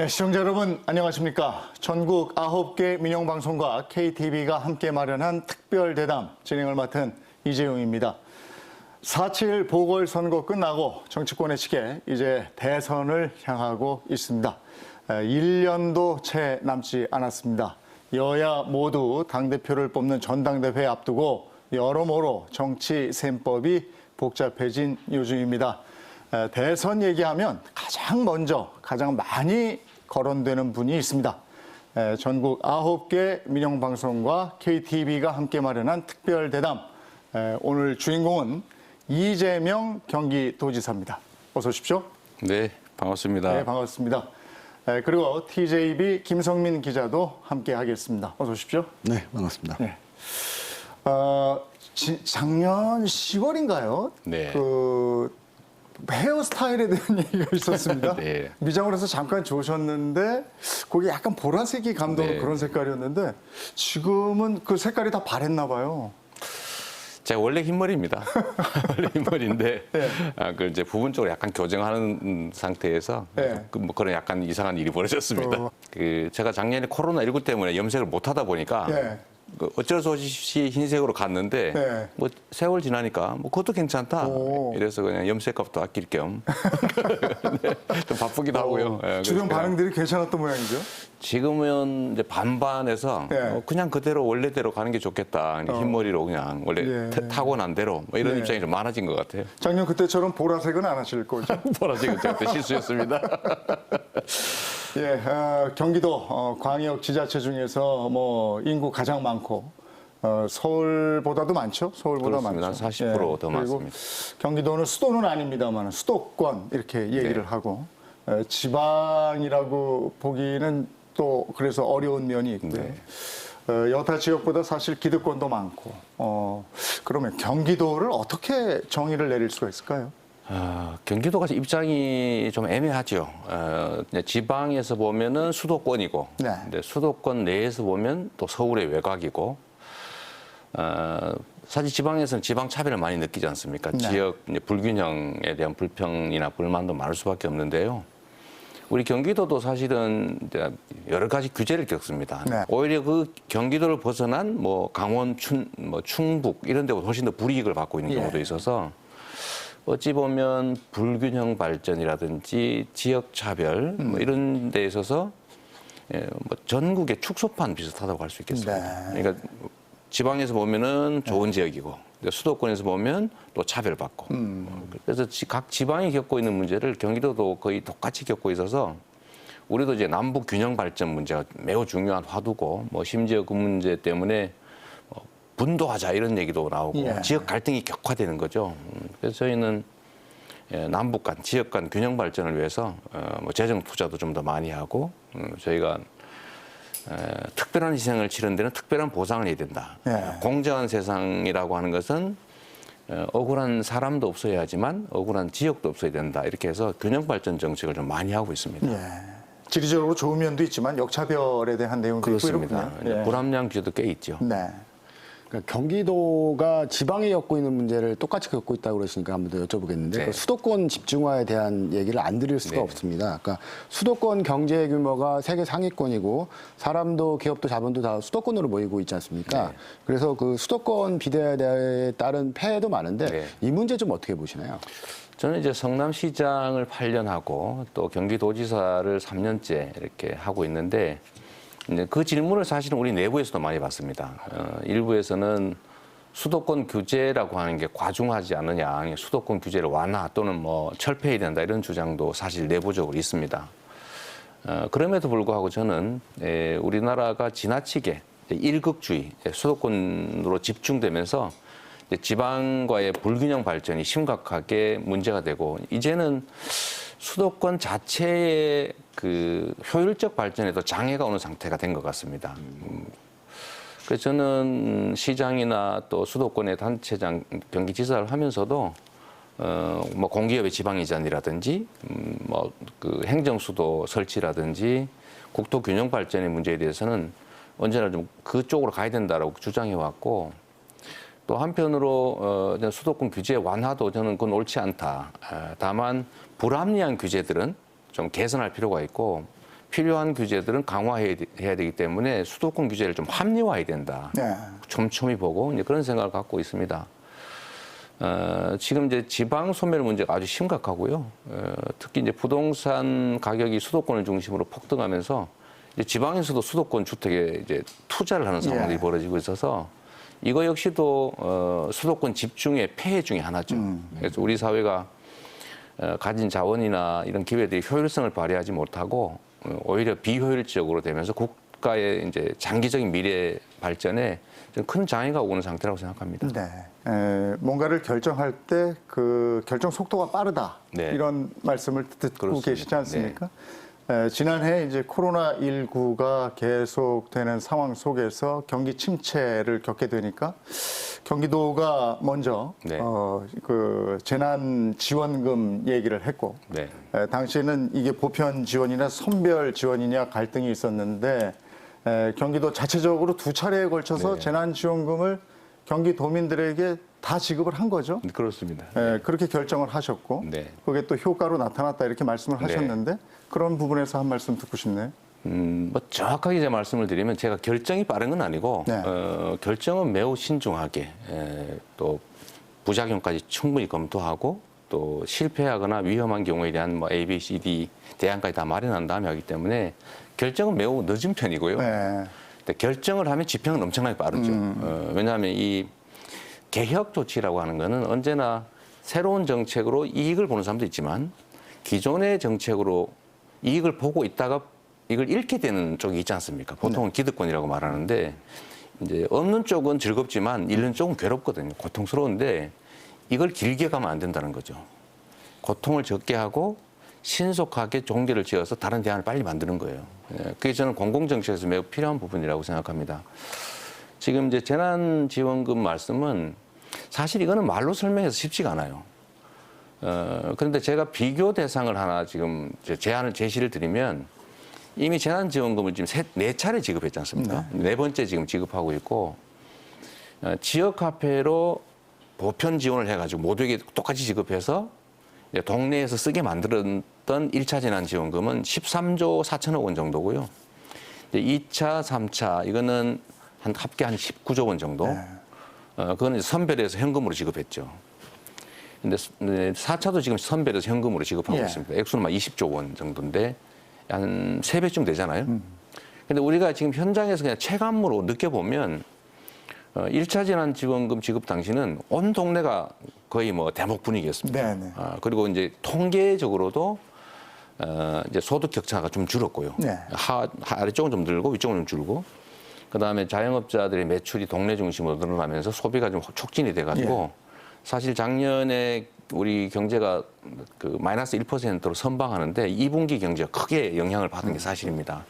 네, 시청자 여러분 안녕하십니까. 전국 9개 민영방송과 KTV가 함께 마련한 특별대담 진행을 맡은 이재용입니다. 4.7 보궐선거 끝나고 정치권의 시계 이제 대선을 향하고 있습니다. 1년도 채 남지 않았습니다. 여야 모두 당대표를 뽑는 전당대회 앞두고 여러모로 정치 셈법이 복잡해진 요즘입니다. 대선 얘기하면 가장 먼저 가장 많이 거론되는 분이 있습니다. 전국 9개 민영방송과 KTV가 함께 마련한 특별대담. 오늘 주인공은 이재명 경기도지사입니다. 어서 오십시오. 네, 반갑습니다. 네, 반갑습니다. 그리고 TJB 김성민 기자도 함께 하겠습니다. 어서 오십시오. 네, 반갑습니다. 네. 작년 10월인가요? 네. 헤어스타일에 대한 얘기가 있었습니다. 네. 미장을 해서 잠깐 좋으셨는데 거기 약간 보라색이 감도는 네. 그런 색깔이었는데 지금은 그 색깔이 다 바랬나 봐요. 제가 원래 흰머리입니다. 원래 흰머리인데 네. 그 이제 부분적으로 약간 교정하는 상태에서 네. 뭐 그런 약간 이상한 일이 벌어졌습니다. 제가 작년에 코로나19 때문에 염색을 못 하다 보니까 네. 어쩔 수 없이 흰색으로 갔는데 네. 뭐 세월 지나니까 뭐 그것도 괜찮다. 오. 이래서 그냥 염색값도 아낄 겸 좀 바쁘기도 하고요. 예, 주변 그래서 반응들이 괜찮았던 모양이죠. 지금은 이제 반반해서 네. 그냥 그대로 원래대로 가는 게 좋겠다. 흰머리로 그냥 원래 예. 타고난 대로 뭐 이런 네. 입장이 좀 많아진 것 같아요. 작년 그때처럼 보라색은 안 하실 거죠. 보라색은 제가 그때 실수였습니다. 예, 경기도 광역 지자체 중에서 뭐 인구 가장 많고 서울보다도 많죠. 서울보다 그렇습니다. 많죠. 40%더 그리고 많습니다. 경기도는 수도는 아닙니다만 수도권 이렇게 얘기를 네. 하고 지방이라고 보기는 또 그래서 어려운 면이 있고요. 네. 여타 지역보다 사실 기득권도 많고 그러면 경기도를 어떻게 정의를 내릴 수가 있을까요? 경기도가 입장이 좀 애매하죠. 이제 지방에서 보면은 수도권이고, 네. 근데 수도권 내에서 보면 또 서울의 외곽이고, 사실 지방에서는 지방 차별을 많이 느끼지 않습니까? 네. 지역 이제 불균형에 대한 불평이나 불만도 많을 수밖에 없는데요. 우리 경기도도 사실은 이제 여러 가지 규제를 겪습니다. 네. 오히려 그 경기도를 벗어난 뭐 강원, 충북 이런 데보다 훨씬 더 불이익을 받고 있는 경우도 있어서 어찌 보면 불균형 발전이라든지 지역 차별 뭐 이런 데 있어서 뭐 전국의 축소판 비슷하다고 할 수 있겠습니다. 네. 그러니까 지방에서 보면은 좋은 지역이고 수도권에서 보면 또 차별받고 그래서 각 지방이 겪고 있는 문제를 경기도도 거의 똑같이 겪고 있어서 우리도 이제 남북 균형 발전 문제가 매우 중요한 화두고 뭐 심지어 그 문제 때문에 분도하자 이런 얘기도 나오고 예. 지역 갈등이 격화되는 거죠. 그래서 저희는 남북 간, 지역 간 균형 발전을 위해서 뭐 재정 투자도 좀 더 많이 하고 저희가 특별한 희생을 치른 데는 특별한 보상을 해야 된다. 예. 공정한 세상이라고 하는 것은 억울한 사람도 없어야 하지만 억울한 지역도 없어야 된다. 이렇게 해서 균형 발전 정책을 좀 많이 하고 있습니다. 예. 지리적으로 좋은 면도 있지만 역차별에 대한 내용도 그렇습니다. 있고 이렇군요. 예. 불합리한 규제도 꽤 있죠. 네. 그러니까 경기도가 지방에 겪고 있는 문제를 똑같이 겪고 있다고 그러시니까 한 번 더 여쭤보겠는데 네. 그 수도권 집중화에 대한 얘기를 안 드릴 수가 네. 없습니다. 그러니까 수도권 경제 규모가 세계 상위권이고 사람도 기업도 자본도 다 수도권으로 모이고 있지 않습니까? 네. 그래서 그 수도권 비대에 따른 폐해도 많은데 네. 이 문제 좀 어떻게 보시나요? 저는 이제 성남시장을 8년 하고 또 경기도지사를 3년째 이렇게 하고 있는데 이제 그 질문을 사실은 우리 내부에서도 많이 받습니다. 일부에서는 수도권 규제라고 하는 게 과중하지 않느냐, 수도권 규제를 완화 또는 뭐 철폐해야 된다 이런 주장도 사실 내부적으로 있습니다. 그럼에도 불구하고 저는 우리나라가 지나치게 일극주의, 수도권으로 집중되면서 지방과의 불균형 발전이 심각하게 문제가 되고 이제는 수도권 자체의 그 효율적 발전에도 장애가 오는 상태가 된 것 같습니다. 그래서 저는 시장이나 또 수도권의 단체장, 경기지사를 하면서도 뭐 공기업의 지방이전이라든지 뭐 그 행정수도 설치라든지 국토 균형 발전의 문제에 대해서는 언제나 좀 그쪽으로 가야 된다라고 주장해 왔고 또 한편으로 수도권 규제 완화도 저는 그건 옳지 않다. 다만 불합리한 규제들은 좀 개선할 필요가 있고 필요한 규제들은 강화해야 되기 때문에 수도권 규제를 좀 합리화해야 된다. 네. 촘촘히 보고 이제 그런 생각을 갖고 있습니다. 지금 이제 지방 소멸 문제가 아주 심각하고요. 특히 이제 부동산 가격이 수도권을 중심으로 폭등하면서 이제 지방에서도 수도권 주택에 이제 투자를 하는 상황이 벌어지고 있어서 이거 역시도 수도권 집중의 폐해 중에 하나죠. 그래서 우리 사회가 가진 자원이나 이런 기회들이 효율성을 발휘하지 못하고 오히려 비효율적으로 되면서 국가의 이제 장기적인 미래 발전에 좀 큰 장애가 오는 상태라고 생각합니다. 네. 뭔가를 결정할 때 그 결정 속도가 빠르다. 네. 이런 말씀을 듣고 그렇습니다. 계시지 않습니까? 지난해 이제 코로나19가 계속되는 상황 속에서 경기 침체를 겪게 되니까 경기도가 먼저 네. 그 재난 지원금 얘기를 했고 네. 당시에는 이게 보편 지원이나 선별 지원이냐 갈등이 있었는데 경기도 자체적으로 두 차례에 걸쳐서 네. 재난 지원금을 경기도민들에게 다 지급을 한 거죠. 그렇습니다. 그렇게 결정을 하셨고 네. 그게 또 효과로 나타났다 이렇게 말씀을 하셨는데 그런 부분에서 한 말씀 듣고 싶네요. 뭐 정확하게 이제 말씀을 드리면 제가 결정이 빠른 건 아니고 네. 결정은 매우 신중하게 또 부작용까지 충분히 검토하고 또 실패하거나 위험한 경우에 대한 뭐 A, B, C, D 대안까지 다 마련한 다음에 하기 때문에 결정은 매우 늦은 편이고요. 네. 근데 결정을 하면 집행은 엄청나게 빠르죠. 왜냐하면 이 개혁 조치라고 하는 거는 언제나 새로운 정책으로 이익을 보는 사람도 있지만 기존의 정책으로 이익을 보고 있다가 이걸 잃게 되는 쪽이 있지 않습니까? 보통은 기득권이라고 말하는데 이제 없는 쪽은 즐겁지만 잃는 쪽은 괴롭거든요. 고통스러운데 이걸 길게 가면 안 된다는 거죠. 고통을 적게 하고 신속하게 종결을 지어서 다른 대안을 빨리 만드는 거예요. 그게 저는 공공정책에서 매우 필요한 부분이라고 생각합니다. 지금 이제 재난지원금 말씀은 사실 이거는 말로 설명해서 쉽지가 않아요. 그런데 제가 비교 대상을 하나 지금 제안을 제시를 드리면 이미 재난지원금을 지금 네 차례 지급했지 않습니까? 네 번째 지금 지급하고 있고 지역화폐로 보편 지원을 해가지고 모두에게 똑같이 지급해서 이제 동네에서 쓰게 만들었던 1차 재난지원금은 13조 4천억 원 정도고요. 이제 2차, 3차 이거는 합계 한 19조 원 정도. 그거는 선별해서 현금으로 지급했죠. 근데 4차도 지금 선별해서 현금으로 지급하고 있습니다. 액수는 막 20조 원 정도인데 한 3배쯤 되잖아요. 근데 우리가 지금 현장에서 그냥 체감으로 느껴보면 1차 재난지원금 지급 당시는 온 동네가 거의 뭐 대목 분위기였습니다. 그리고 이제 통계적으로도 이제 소득 격차가 좀 줄었고요. 아래쪽은 좀 늘고 위쪽은 좀 줄고. 그다음에 자영업자들의 매출이 동네 중심으로 늘어나면서 소비가 좀 촉진이 돼가지고 사실 작년에 우리 경제가 그 마이너스 1%로 선방하는데 2분기 경제가 크게 영향을 받은 게 사실입니다.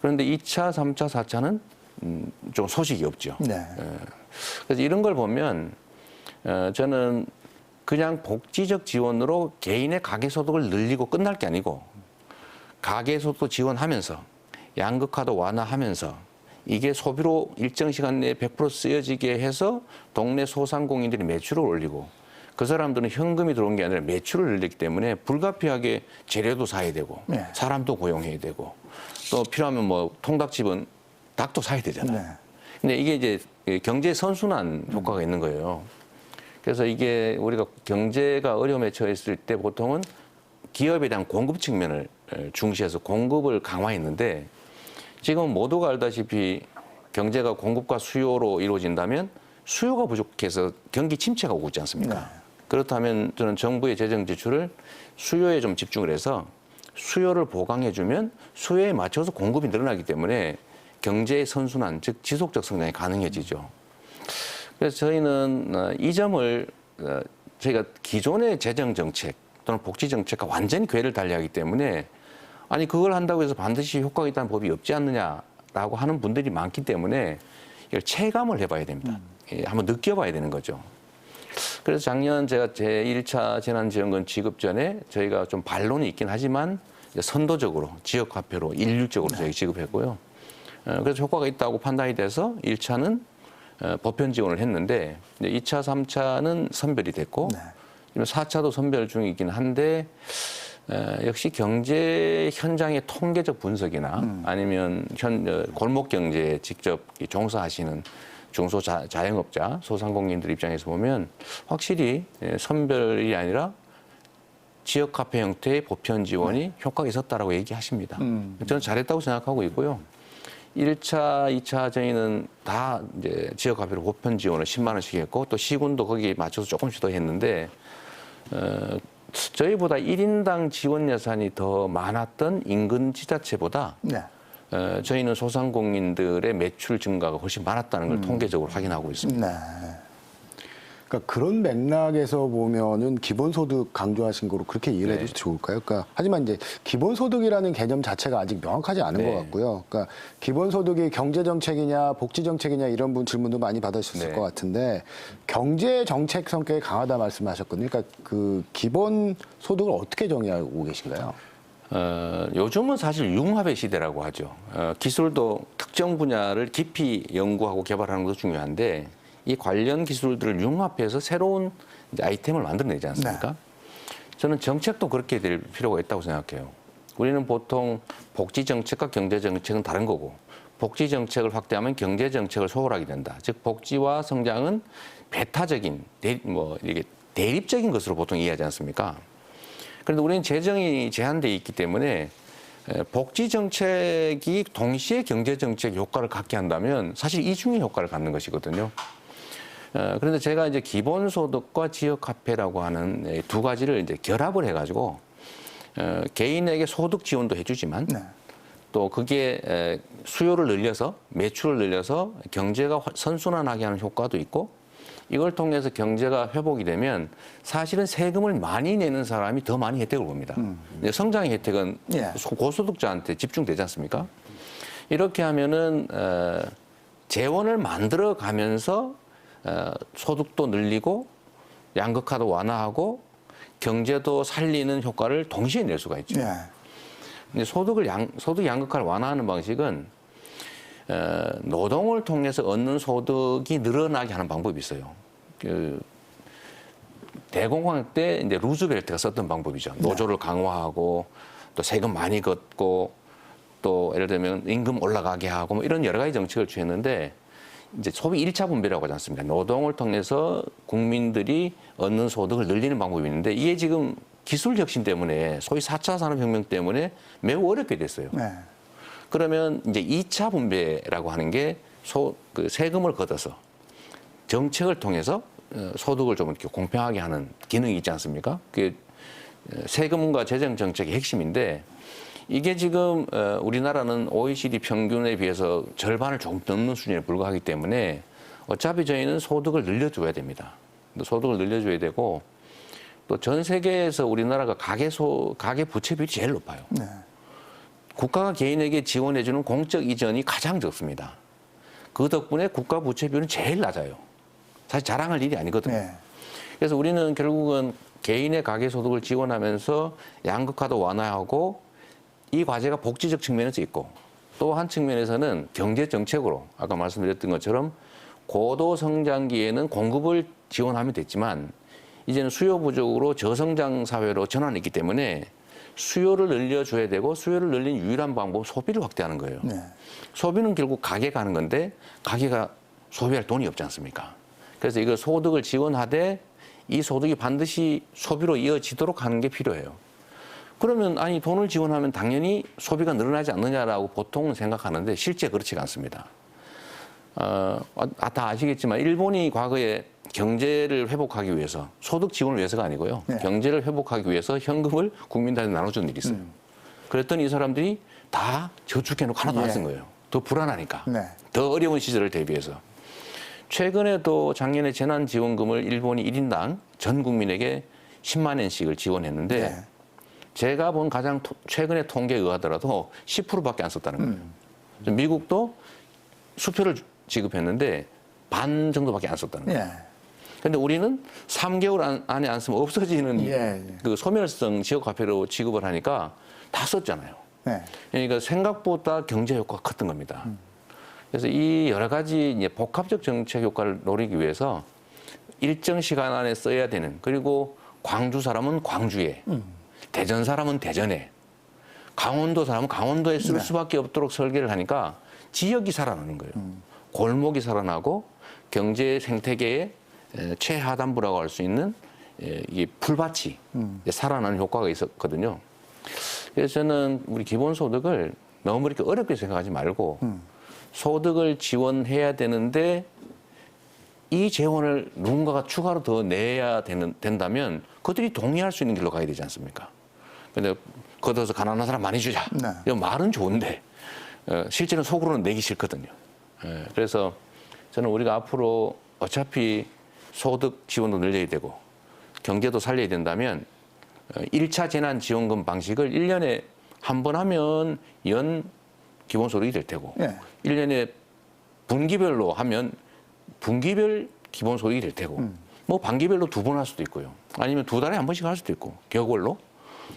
그런데 2차, 3차, 4차는 좀 소식이 없죠. 그래서 이런 걸 보면 저는 그냥 복지적 지원으로 개인의 가계소득을 늘리고 끝날 게 아니고 가계소득 지원하면서 양극화도 완화하면서 이게 소비로 일정 시간 내에 100% 쓰여지게 해서 동네 소상공인들이 매출을 올리고 그 사람들은 현금이 들어온 게 아니라 매출을 늘리기 때문에 불가피하게 재료도 사야 되고 사람도 고용해야 되고 또 필요하면 뭐 통닭집은 닭도 사야 되잖아요. 근데 이게 이제 경제 선순환 효과가 있는 거예요. 그래서 이게 우리가 경제가 어려움에 처했을 때 보통은 기업에 대한 공급 측면을 중시해서 공급을 강화했는데 지금 모두가 알다시피 경제가 공급과 수요로 이루어진다면 수요가 부족해서 경기 침체가 오고 있지 않습니까? 그렇다면 저는 정부의 재정 지출을 수요에 좀 집중을 해서 수요를 보강해주면 수요에 맞춰서 공급이 늘어나기 때문에 경제의 선순환, 즉 지속적 성장이 가능해지죠. 그래서 저희는 이 점을 저희가 기존의 재정 정책 또는 복지 정책과 완전히 궤를 달리하기 때문에 아니 그걸 한다고 해서 반드시 효과가 있다는 법이 없지 않느냐라고 하는 분들이 많기 때문에 이걸 체감을 해봐야 됩니다. 한번 느껴봐야 되는 거죠. 그래서 작년 제가 제1차 재난지원금 지급 전에 저희가 좀 반론이 있긴 하지만 선도적으로 지역화폐로 일률적으로 저희 지급했고요. 그래서 효과가 있다고 판단이 돼서 1차는 보편 지원을 했는데 이제 2차, 3차는 선별이 됐고 4차도 선별 중이긴 한데 역시 경제 현장의 통계적 분석이나 아니면 골목 경제에 직접 종사하시는 중소자영업자, 소상공인들 입장에서 보면 확실히 선별이 아니라 지역 카페 형태의 보편 지원이 효과가 있었다라고 얘기하십니다. 저는 잘했다고 생각하고 있고요. 1차, 2차 저희는 다 이제 지역 카페로 보편 지원을 10만 원씩 했고 또 시군도 거기에 맞춰서 조금씩 더 했는데 저희보다 1인당 지원 예산이 더 많았던 인근 지자체보다 네. 저희는 소상공인들의 매출 증가가 훨씬 많았다는 걸 통계적으로 확인하고 있습니다. 네. 그러니까 그런 맥락에서 보면은 기본소득 강조하신 거로 그렇게 이해를 네. 해도 좋을까요? 그러니까 하지만 이제 기본소득이라는 개념 자체가 아직 명확하지 않은 네. 것 같고요. 그러니까 기본소득이 경제정책이냐 복지정책이냐 이런 질문도 많이 받으셨을 네. 것 같은데 경제정책 성격이 강하다 말씀하셨거든요. 그러니까 그 기본소득을 어떻게 정의하고 계신가요? 요즘은 사실 융합의 시대라고 하죠. 기술도 특정 분야를 깊이 연구하고 개발하는 것도 중요한데 이 관련 기술들을 융합해서 새로운 이제 아이템을 만들어내지 않습니까? 저는 정책도 그렇게 될 필요가 있다고 생각해요. 우리는 보통 복지 정책과 경제 정책은 다른 거고 복지 정책을 확대하면 경제 정책을 소홀하게 된다. 즉 복지와 성장은 배타적인 이게 대립적인 것으로 보통 이해하지 않습니까? 그런데 우리는 재정이 제한돼 있기 때문에 복지 정책이 동시에 경제 정책 효과를 갖게 한다면 사실 이중의 효과를 갖는 것이거든요. 그런데 제가 이제 기본소득과 지역 카페라고 하는 두 가지를 이제 결합을 해가지고 개인에게 소득 지원도 해주지만 네. 또 그게 수요를 늘려서 매출을 늘려서 경제가 선순환하게 하는 효과도 있고 이걸 통해서 경제가 회복이 되면 사실은 세금을 많이 내는 사람이 더 많이 혜택을 봅니다. 성장의 혜택은 예. 고소득자한테 집중되지 않습니까? 이렇게 하면은 재원을 만들어 가면서 소득도 늘리고 양극화도 완화하고 경제도 살리는 효과를 동시에 낼 수가 있죠. 예. 근데 소득 양극화를 완화하는 방식은 노동을 통해서 얻는 소득이 늘어나게 하는 방법이 있어요. 그 대공황 때 이제 루즈벨트가 썼던 방법이죠. 노조를 강화하고 또 세금 많이 걷고 또 예를 들면 임금 올라가게 하고 뭐 이런 여러 가지 정책을 취했는데 이제 소비 1차 분배라고 하지 않습니까? 노동을 통해서 국민들이 얻는 소득을 늘리는 방법이 있는데 이게 지금 기술 혁신 때문에 소위 4차 산업혁명 때문에 매우 어렵게 됐어요. 네. 그러면 이제 2차 분배라고 하는 게 그 세금을 걷어서 정책을 통해서 소득을 좀 이렇게 공평하게 하는 기능이 있지 않습니까? 그게 세금과 재정 정책의 핵심인데 이게 지금 우리나라는 OECD 평균에 비해서 절반을 조금 넘는 수준에 불과하기 때문에 어차피 저희는 소득을 늘려줘야 됩니다. 소득을 늘려줘야 되고 또 전 세계에서 우리나라가 가계 부채 비율이 제일 높아요. 네. 국가가 개인에게 지원해주는 공적 이전이 가장 적습니다. 그 덕분에 국가 부채 비율은 제일 낮아요. 사실 자랑할 일이 아니거든요. 네. 그래서 우리는 결국은 개인의 가계 소득을 지원하면서 양극화도 완화하고 이 과제가 복지적 측면에서 있고 또 한 측면에서는 경제 정책으로 아까 말씀드렸던 것처럼 고도 성장기에는 공급을 지원하면 됐지만 이제는 수요 부족으로 저성장 사회로 전환했기 때문에 수요를 늘려줘야 되고 수요를 늘리는 유일한 방법은 소비를 확대하는 거예요. 네. 소비는 결국 가게가 하는 건데 가게가 소비할 돈이 없지 않습니까? 그래서 이거 소득을 지원하되 이 소득이 반드시 소비로 이어지도록 하는 게 필요해요. 그러면 아니 돈을 지원하면 당연히 소비가 늘어나지 않느냐라고 보통은 생각하는데 실제 그렇지가 않습니다. 다 아시겠지만 일본이 과거에 경제를 회복하기 위해서 소득 지원을 위해서가 아니고요. 네. 경제를 회복하기 위해서 현금을 국민들한테 나눠준 일이 있어요. 그랬더니 이 사람들이 다 저축해놓고 하나도 안 쓴 거예요. 더 불안하니까. 네. 더 어려운 시절을 대비해서. 최근에도 작년에 재난지원금을 일본이 1인당 전 국민에게 10만 엔씩을 지원했는데 네. 제가 본 가장 최근의 통계에 의하더라도 10%밖에 안 썼다는 거예요. 미국도 수표를 지급했는데 반 정도밖에 안 썼다는 거예요. 예. 그런데 우리는 3개월 안에 안 쓰면 없어지는 예. 그 소멸성 지역 화폐로 지급을 하니까 다 썼잖아요. 네. 그러니까 생각보다 경제 효과가 컸던 겁니다. 그래서 이 여러 가지 이제 복합적 정책 효과를 노리기 위해서 일정 시간 안에 써야 되는 그리고 광주 사람은 광주에 대전 사람은 대전에, 강원도 사람은 강원도에 쓸 네. 수밖에 없도록 설계를 하니까 지역이 살아나는 거예요. 골목이 살아나고 경제 생태계의 최하단부라고 할 수 있는 이 풀밭이 살아나는 효과가 있었거든요. 그래서 저는 우리 기본소득을 너무 이렇게 어렵게 생각하지 말고 소득을 지원해야 되는데 이 재원을 누군가가 추가로 더 내야 된다면 그들이 동의할 수 있는 길로 가야 되지 않습니까? 근데 걷어서 가난한 사람 많이 주자. 네. 이런 말은 좋은데 실제는 속으로는 내기 싫거든요. 그래서 저는 우리가 앞으로 어차피 소득 지원도 늘려야 되고 경제도 살려야 된다면 1차 재난지원금 방식을 1년에 한 번 하면 연 기본소득이 될 테고 예. 1년에 분기별로 하면 분기별 기본소득이 될 테고 뭐 반기별로 2번 할 수도 있고요. 아니면 2달에 한 번씩 할 수도 있고 격월로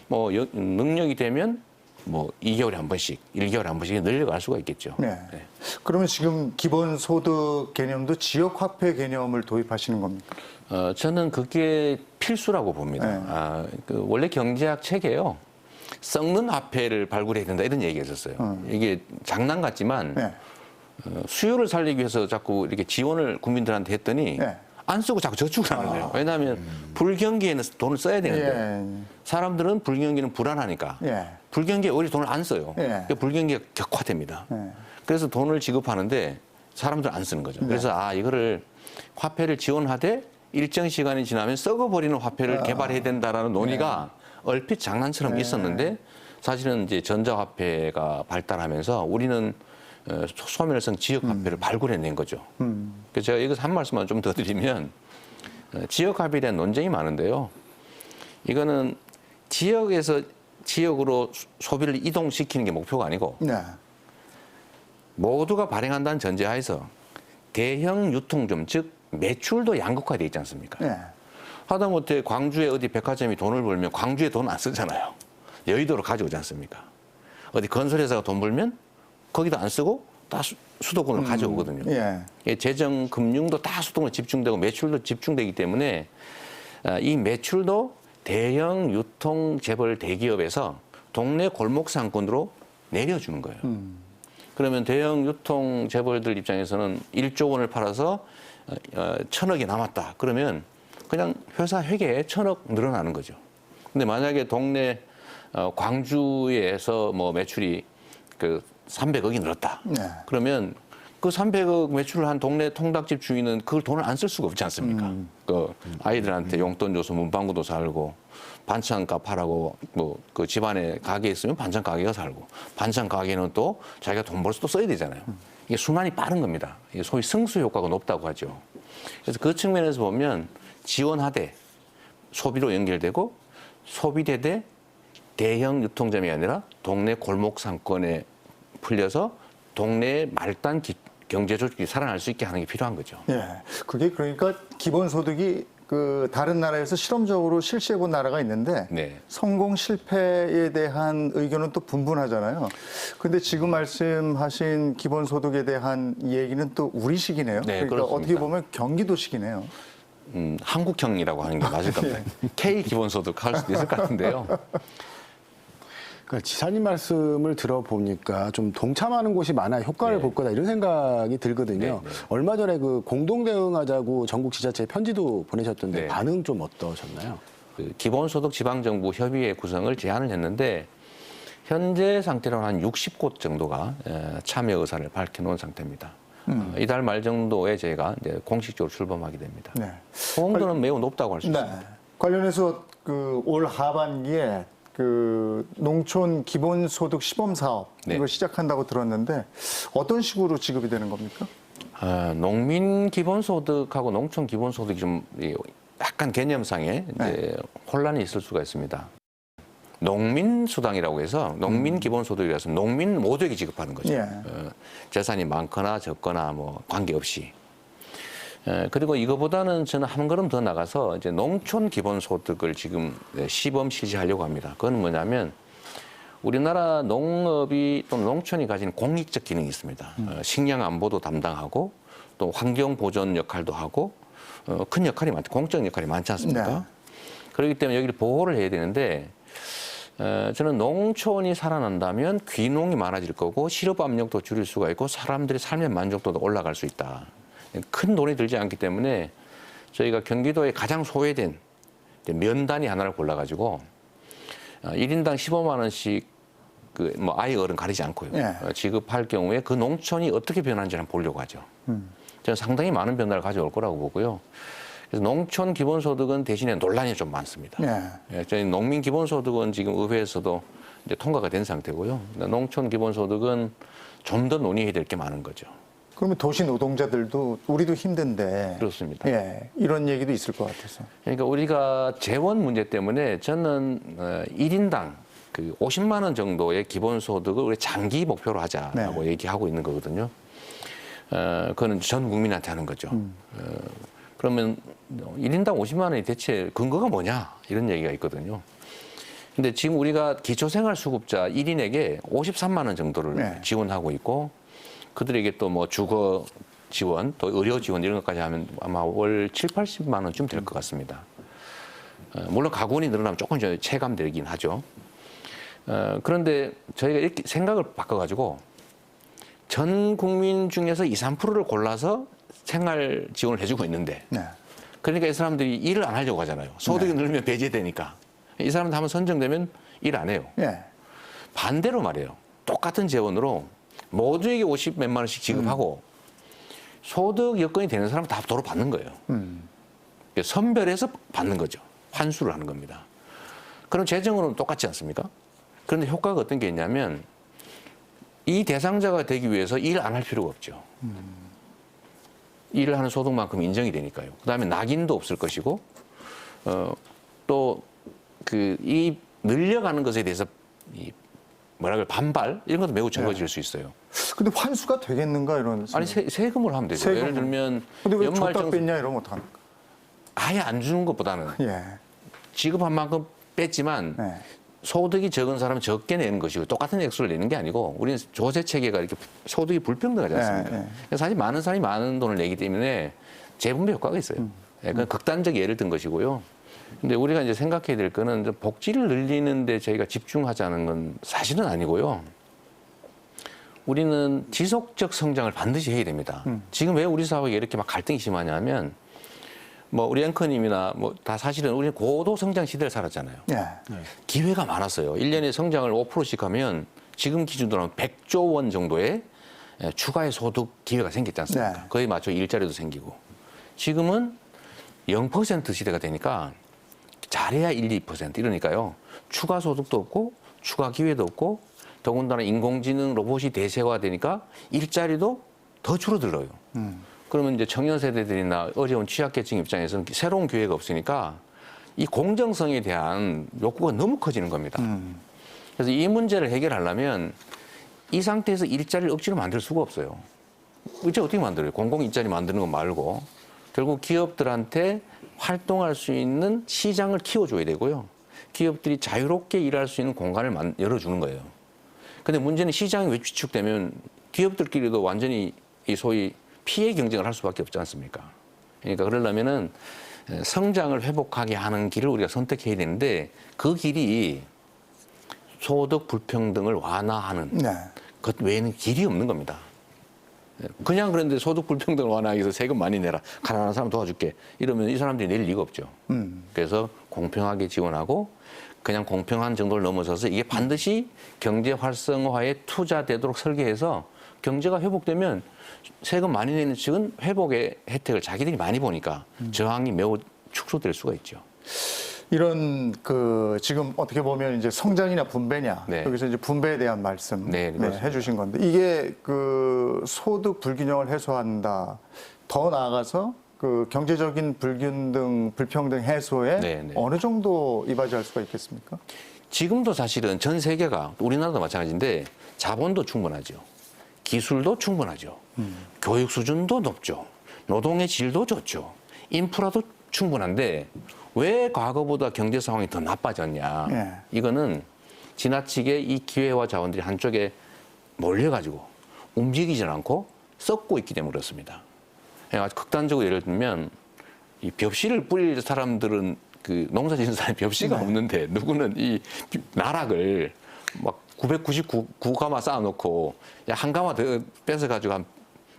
뭐 능력이 되면 뭐 2개월에 한 번씩, 1개월에 한 번씩 늘려갈 수가 있겠죠. 네. 네. 그러면 지금 기본소득 개념도 지역화폐 개념을 도입하시는 겁니까? 저는 그게 필수라고 봅니다. 네. 그 원래 경제학 책에요. 썩는 화폐를 발굴해야 된다 이런 얘기가 있었어요. 이게 장난 같지만 네. 수요를 살리기 위해서 자꾸 이렇게 지원을 국민들한테 했더니 네. 안 쓰고 자꾸 저축을 하는 거예요. 왜냐하면 불경기에는 돈을 써야 되는데 예. 사람들은 불경기는 불안하니까 예. 불경기에 오히려 돈을 안 써요. 예. 그러니까 불경기가 격화됩니다. 예. 그래서 돈을 지급하는데 사람들 안 쓰는 거죠. 그래서 이거를 화폐를 지원하되 일정 시간이 지나면 썩어버리는 화폐를 개발해야 된다라는 논의가 얼핏 장난처럼 있었는데 사실은 이제 전자화폐가 발달하면서 우리는 소멸성 지역화폐를 발굴해낸 거죠. 그래서 제가 여기서 한 말씀만 좀 더 드리면 지역화폐에 대한 논쟁이 많은데요. 이거는 지역에서 지역으로 소비를 이동시키는 게 목표가 아니고 네. 모두가 발행한다는 전제하에서 대형 유통점, 즉 매출도 양극화되어 있지 않습니까? 네. 하다못해 광주에 어디 백화점이 돈을 벌면 광주에 돈 안 쓰잖아요. 여의도로 가져오지 않습니까? 어디 건설회사가 돈 벌면 거기도 안 쓰고 다 수도권으로 가져오거든요. 예. 재정, 금융도 다 수도권에 집중되고 매출도 집중되기 때문에 이 매출도 대형 유통 재벌 대기업에서 동네 골목 상권으로 내려주는 거예요. 그러면 대형 유통 재벌들 입장에서는 1조 원을 팔아서 1,000억이 남았다. 그러면 그냥 회사 회계에 1,000억 늘어나는 거죠. 근데 만약에 동네 광주에서 뭐 매출이 그 300억이 늘었다. 네. 그러면 그 300억 매출을 한 동네 통닭집 주인은 그걸 돈을 안 쓸 수가 없지 않습니까? 그 아이들한테 용돈 줘서 문방구도 살고 반찬값 하라고 뭐 그 집안에 가게 있으면 반찬 가게가 살고 반찬 가게는 또 자기가 돈 벌어서 또 써야 되잖아요. 이게 순환이 빠른 겁니다. 이게 소위 승수 효과가 높다고 하죠. 그래서 그 측면에서 보면 지원하되 소비로 연결되고 소비되되 대형 유통점이 아니라 동네 골목 상권에 풀려서 동네 말단 경제 조직이 살아날 수 있게 하는 게 필요한 거죠. 예. 그게 그러니까 기본소득이 그 다른 나라에서 실험적으로 실시해 본 나라가 있는데 네. 성공 실패에 대한 의견은 또 분분하잖아요. 근데 지금 말씀하신 기본소득에 대한 얘기는 또 우리식이네요. 네, 그러니까 그렇습니다. 어떻게 보면 경기도식이네요. 한국형이라고 하는 게 맞을 겁니다. K 기본소득 할 수도 있을 것 같은데요. 그러니까 지사님 말씀을 들어보니까 좀 동참하는 곳이 많아 효과를 네. 볼 거다 이런 생각이 들거든요. 네, 네. 얼마 전에 그 공동 대응하자고 전국 지자체에 편지도 보내셨던데 네. 반응 좀 어떠셨나요? 그 기본소득 지방정부 협의회 구성을 제안을 했는데 현재 상태로는 한 60곳 정도가 참여 의사를 밝혀놓은 상태입니다. 이달 말 정도에 저희가 이제 공식적으로 출범하게 됩니다. 네. 호응도는 매우 높다고 할 수 네. 있습니다. 관련해서 그 올 하반기에 그 농촌 기본소득 시범 사업 네. 이걸 시작한다고 들었는데 어떤 식으로 지급이 되는 겁니까? 농민 기본소득하고 농촌 기본소득이 좀 약간 개념상에 이제 혼란이 있을 수가 있습니다. 농민 수당이라고 해서 농민 기본소득이라서 농민 모두에게 지급하는 거죠. 예. 재산이 많거나 적거나 뭐 관계없이. 그리고 이거보다는 저는 한 걸음 더 나가서 이제 농촌 기본소득을 지금 시범 실시하려고 합니다. 그건 뭐냐면 우리나라 농업이 또는 농촌이 가진 공익적 기능이 있습니다. 식량 안보도 담당하고 또 환경 보존 역할도 하고 큰 역할이 많죠. 공적 역할이 많지 않습니까? 네. 그렇기 때문에 여기를 보호를 해야 되는데 저는 농촌이 살아난다면 귀농이 많아질 거고 실업 압력도 줄일 수가 있고 사람들의 삶의 만족도도 올라갈 수 있다. 큰 돈이 들지 않기 때문에 저희가 경기도에 가장 소외된 면단위 하나를 골라가지고 1인당 15만 원씩 그 뭐 아이 어른 가리지 않고요. 예. 지급할 경우에 그 농촌이 어떻게 변하는지 한번 보려고 하죠. 저는 상당히 많은 변화를 가져올 거라고 보고요. 그래서 농촌 기본소득은 대신에 논란이 좀 많습니다. 예. 저희 농민 기본소득은 지금 의회에서도 이제 통과가 된 상태고요. 농촌 기본소득은 좀 더 논의해야 될 게 많은 거죠. 그러면 도시 노동자들도 우리도 힘든데 그렇습니다. 예, 이런 얘기도 있을 것 같아서. 그러니까 우리가 재원 문제 때문에 저는 1인당 그 50만 원 정도의 기본소득을 우리 장기 목표로 하자라고 얘기하고 있는 거거든요. 그거는 전 국민한테 하는 거죠. 그러면 1인당 50만 원이 대체 근거가 뭐냐 이런 얘기가 있거든요. 근데 지금 우리가 기초생활수급자 1인에게 53만 원 정도를 네. 지원하고 있고 그들에게 또 뭐 주거 지원, 또 의료 지원 이런 것까지 하면 아마 월 7, 80만 원쯤 될 것 같습니다. 물론 가구원이 늘어나면 조금 체감되긴 하죠. 그런데 저희가 이렇게 생각을 바꿔가지고 전 국민 중에서 2, 3%를 골라서 생활 지원을 해주고 있는데 네. 그러니까 이 사람들이 일을 안 하려고 하잖아요. 소득이 늘면 배제되니까. 이 사람들 한번 선정되면 일 안 해요. 예. 반대로 말이에요. 똑같은 재원으로 모두에게 50 몇만 원씩 지급하고 소득 여건이 되는 사람은 다 도로 받는 거예요. 선별해서 받는 거죠. 환수를 하는 겁니다. 그럼 재정으로는 똑같지 않습니까? 그런데 효과가 어떤 게 있냐면 이 대상자가 되기 위해서 일 안 할 필요가 없죠. 일을 하는 소득만큼 인정이 되니까요. 그다음에 낙인도 없을 것이고 또 그 이 늘려가는 것에 대해서 이 뭐라 그래 반발 이런 것도 매우 적어질 수 있어요. 근데 환수가 되겠는가 이런. 아니 세금을 하면 되죠. 세금을. 예를 들면 근데 왜 연말 줬다 정 뺐냐 이러면 어떡합니까? 아예 안 주는 것보다는 예. 지급한 만큼 뺐지만 네. 소득이 적은 사람은 적게 내는 것이고 똑같은 액수를 내는 게 아니고 우리는 조세 체계가 이렇게 소득이 불평등하지 않습니까? 네, 네. 그래서 사실 많은 사람이 많은 돈을 내기 때문에 재분배 효과가 있어요. 그건 극단적 예를 든 것이고요. 근데 우리가 이제 생각해야 될 거는 좀 복지를 늘리는데 저희가 집중하자는 건 사실은 아니고요. 우리는 지속적 성장을 반드시 해야 됩니다. 지금 왜 우리 사회가 이렇게 막 갈등이 심하냐면 뭐 우리 앵커님이나 뭐 다 사실은 우리는 고도 성장 시대를 살았잖아요. 예. 기회가 많았어요. 1년에 성장을 5%씩 하면 지금 기준으로 하면 100조 원 정도의 추가의 소득 기회가 생겼지 않습니까? 네. 거기에 맞춰 일자리도 생기고. 지금은 0% 시대가 되니까 잘해야 1, 2% 이러니까요. 추가 소득도 없고 추가 기회도 없고 더군다나 인공지능 로봇이 대세화되니까 일자리도 더 줄어들어요. 그러면 이제 청년 세대들이나 어려운 취약계층 입장에서는 새로운 기회가 없으니까 이 공정성에 대한 욕구가 너무 커지는 겁니다. 그래서 이 문제를 해결하려면 이 상태에서 일자리를 억지로 만들 수가 없어요. 이제 어떻게 만들어요? 공공 일자리 만드는 거 말고 결국 기업들한테 활동할 수 있는 시장을 키워줘야 되고요. 기업들이 자유롭게 일할 수 있는 공간을 열어주는 거예요. 근데 문제는 시장이 왜 위축되면 기업들끼리도 완전히 이 소위 피해 경쟁을 할 수밖에 없지 않습니까? 그러니까 그러려면은 성장을 회복하게 하는 길을 우리가 선택해야 되는데 그 길이 소득 불평등을 완화하는 네. 것 외에는 길이 없는 겁니다. 그냥 그런데 소득 불평등을 완화하기 위해서 세금 많이 내라. 가난한 사람 도와줄게. 이러면 이 사람들이 낼 리가 없죠. 그래서 공평하게 지원하고 그냥 공평한 정도를 넘어서서 이게 반드시 경제 활성화에 투자되도록 설계해서 경제가 회복되면 세금 많이 내는 측은 회복의 혜택을 자기들이 많이 보니까 저항이 매우 축소될 수가 있죠. 이런 그 지금 어떻게 보면 이제 성장이냐 분배냐 네. 여기서 이제 분배에 대한 말씀 네, 그렇습니다. 해주신 건데 이게 그 소득 불균형을 해소한다. 더 나아가서 그 경제적인 불균등 불평등 해소에 네, 네. 어느 정도 이바지할 수가 있겠습니까? 지금도 사실은 전 세계가 우리나라도 마찬가지인데 자본도 충분하죠. 기술도 충분하죠. 교육 수준도 높죠. 노동의 질도 좋죠. 인프라도 충분한데 왜 과거보다 경제 상황이 더 나빠졌냐. 예. 이거는 지나치게 이 기회와 자원들이 한쪽에 몰려가지고 움직이질 않고 썩고 있기 때문에 그렇습니다. 아주 극단적으로 예를 들면 이 벽실을 뿌릴 사람들은 그 농사 짓는 사람이 벽시가 없는데 누구는 이 나락을 막 999가마 쌓아놓고 야, 한 가마 더 뺏어가지고 한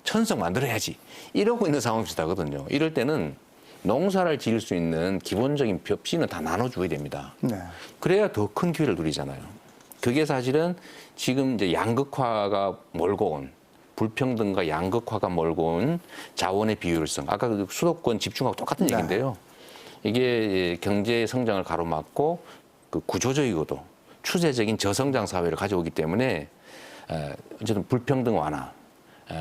1000석 만들어야지 이러고 있는 상황 비슷하거든요. 이럴 때는 농사를 지을 수 있는 기본적인 벽시는 다 나눠줘야 됩니다. 네. 그래야 더 큰 기회를 누리잖아요. 그게 사실은 지금 이제 양극화가 몰고 온 불평등과 양극화가 몰고 온 자원의 비효율성. 아까 그 수도권 집중하고 똑같은 네. 얘기인데요. 이게 경제 성장을 가로막고 그 구조적이고도 추세적인 저성장 사회를 가져오기 때문에 어쨌든 불평등 완화,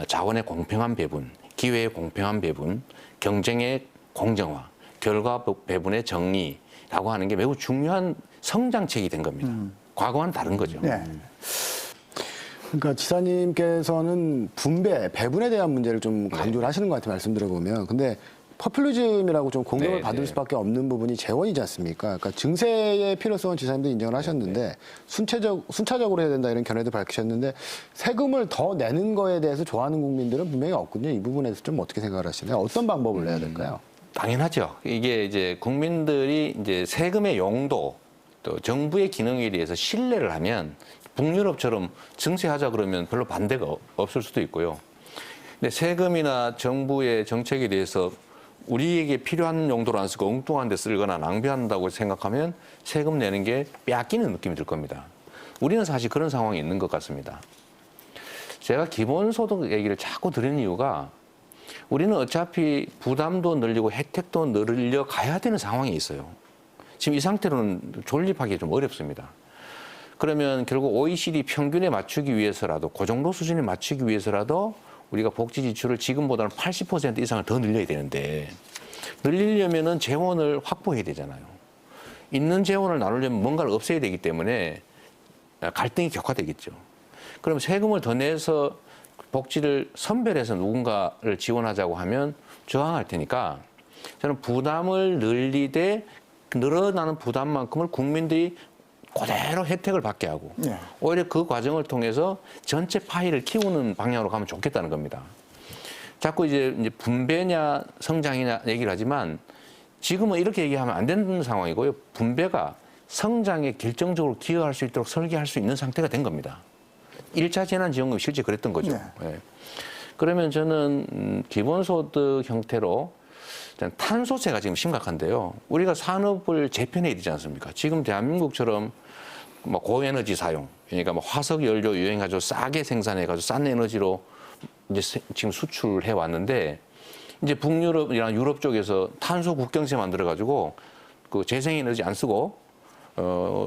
자원의 공평한 배분, 기회의 공평한 배분, 경쟁의 공정화, 결과 배분의 정리라고 하는 게 매우 중요한 성장책이 된 겁니다. 과거와는 다른 거죠. 네. 그러니까 지사님께서는 분배, 배분에 대한 문제를 좀 강조를 하시는 것 같아요. 말씀 들어보면. 근데 포퓰리즘이라고 좀 공격을 네, 받을 네. 수밖에 없는 부분이 재원이지 않습니까? 그러니까 증세의 필요성은 지사님도 인정을 하셨는데 순차적으로 해야 된다 이런 견해도 밝히셨는데 세금을 더 내는 거에 대해서 좋아하는 국민들은 분명히 없거든요. 이 부분에서 좀 어떻게 생각을 하시나요? 어떤 방법을 내야 될까요? 당연하죠. 이게 이제 국민들이 이제 세금의 용도 또 정부의 기능에 대해서 신뢰를 하면 북유럽처럼 증세하자 그러면 별로 반대가 없을 수도 있고요. 근데 세금이나 정부의 정책에 대해서 우리에게 필요한 용도로 안 쓰고 엉뚱한 데 쓰거나 낭비한다고 생각하면 세금 내는 게 빼앗기는 느낌이 들 겁니다. 우리는 사실 그런 상황이 있는 것 같습니다. 제가 기본소득 얘기를 자꾸 드리는 이유가 우리는 어차피 부담도 늘리고 혜택도 늘려 가야 되는 상황이 있어요. 지금 이 상태로는 존립하기 좀 어렵습니다. 그러면 결국 OECD 평균에 맞추기 위해서라도 그 정도 수준에 맞추기 위해서라도 우리가 복지 지출을 지금보다는 80% 이상을 더 늘려야 되는데 늘리려면은 재원을 확보해야 되잖아요. 있는 재원을 나누려면 뭔가를 없애야 되기 때문에 갈등이 격화되겠죠. 그럼 세금을 더 내서 복지를 선별해서 누군가를 지원하자고 하면 저항할 테니까 저는 부담을 늘리되 늘어나는 부담만큼을 국민들이 그대로 혜택을 받게 하고 네. 오히려 그 과정을 통해서 전체 파이를 키우는 방향으로 가면 좋겠다는 겁니다. 자꾸 이제 분배냐 성장이냐 얘기를 하지만 지금은 이렇게 얘기하면 안 되는 상황이고요. 분배가 성장에 결정적으로 기여할 수 있도록 설계할 수 있는 상태가 된 겁니다. 1차 재난지원금이 실제 그랬던 거죠. 네. 예. 그러면 저는 기본소득 형태로 일단 탄소세가 지금 심각한데요. 우리가 산업을 재편해야 되지 않습니까? 지금 대한민국처럼 뭐 고에너지 사용, 그러니까 뭐 화석 연료 유행해가지고 싸게 생산해가지고 싼 에너지로 이제 지금 수출해 왔는데 이제 북유럽이나 유럽 쪽에서 탄소 국경세 만들어가지고 그 재생에너지 안 쓰고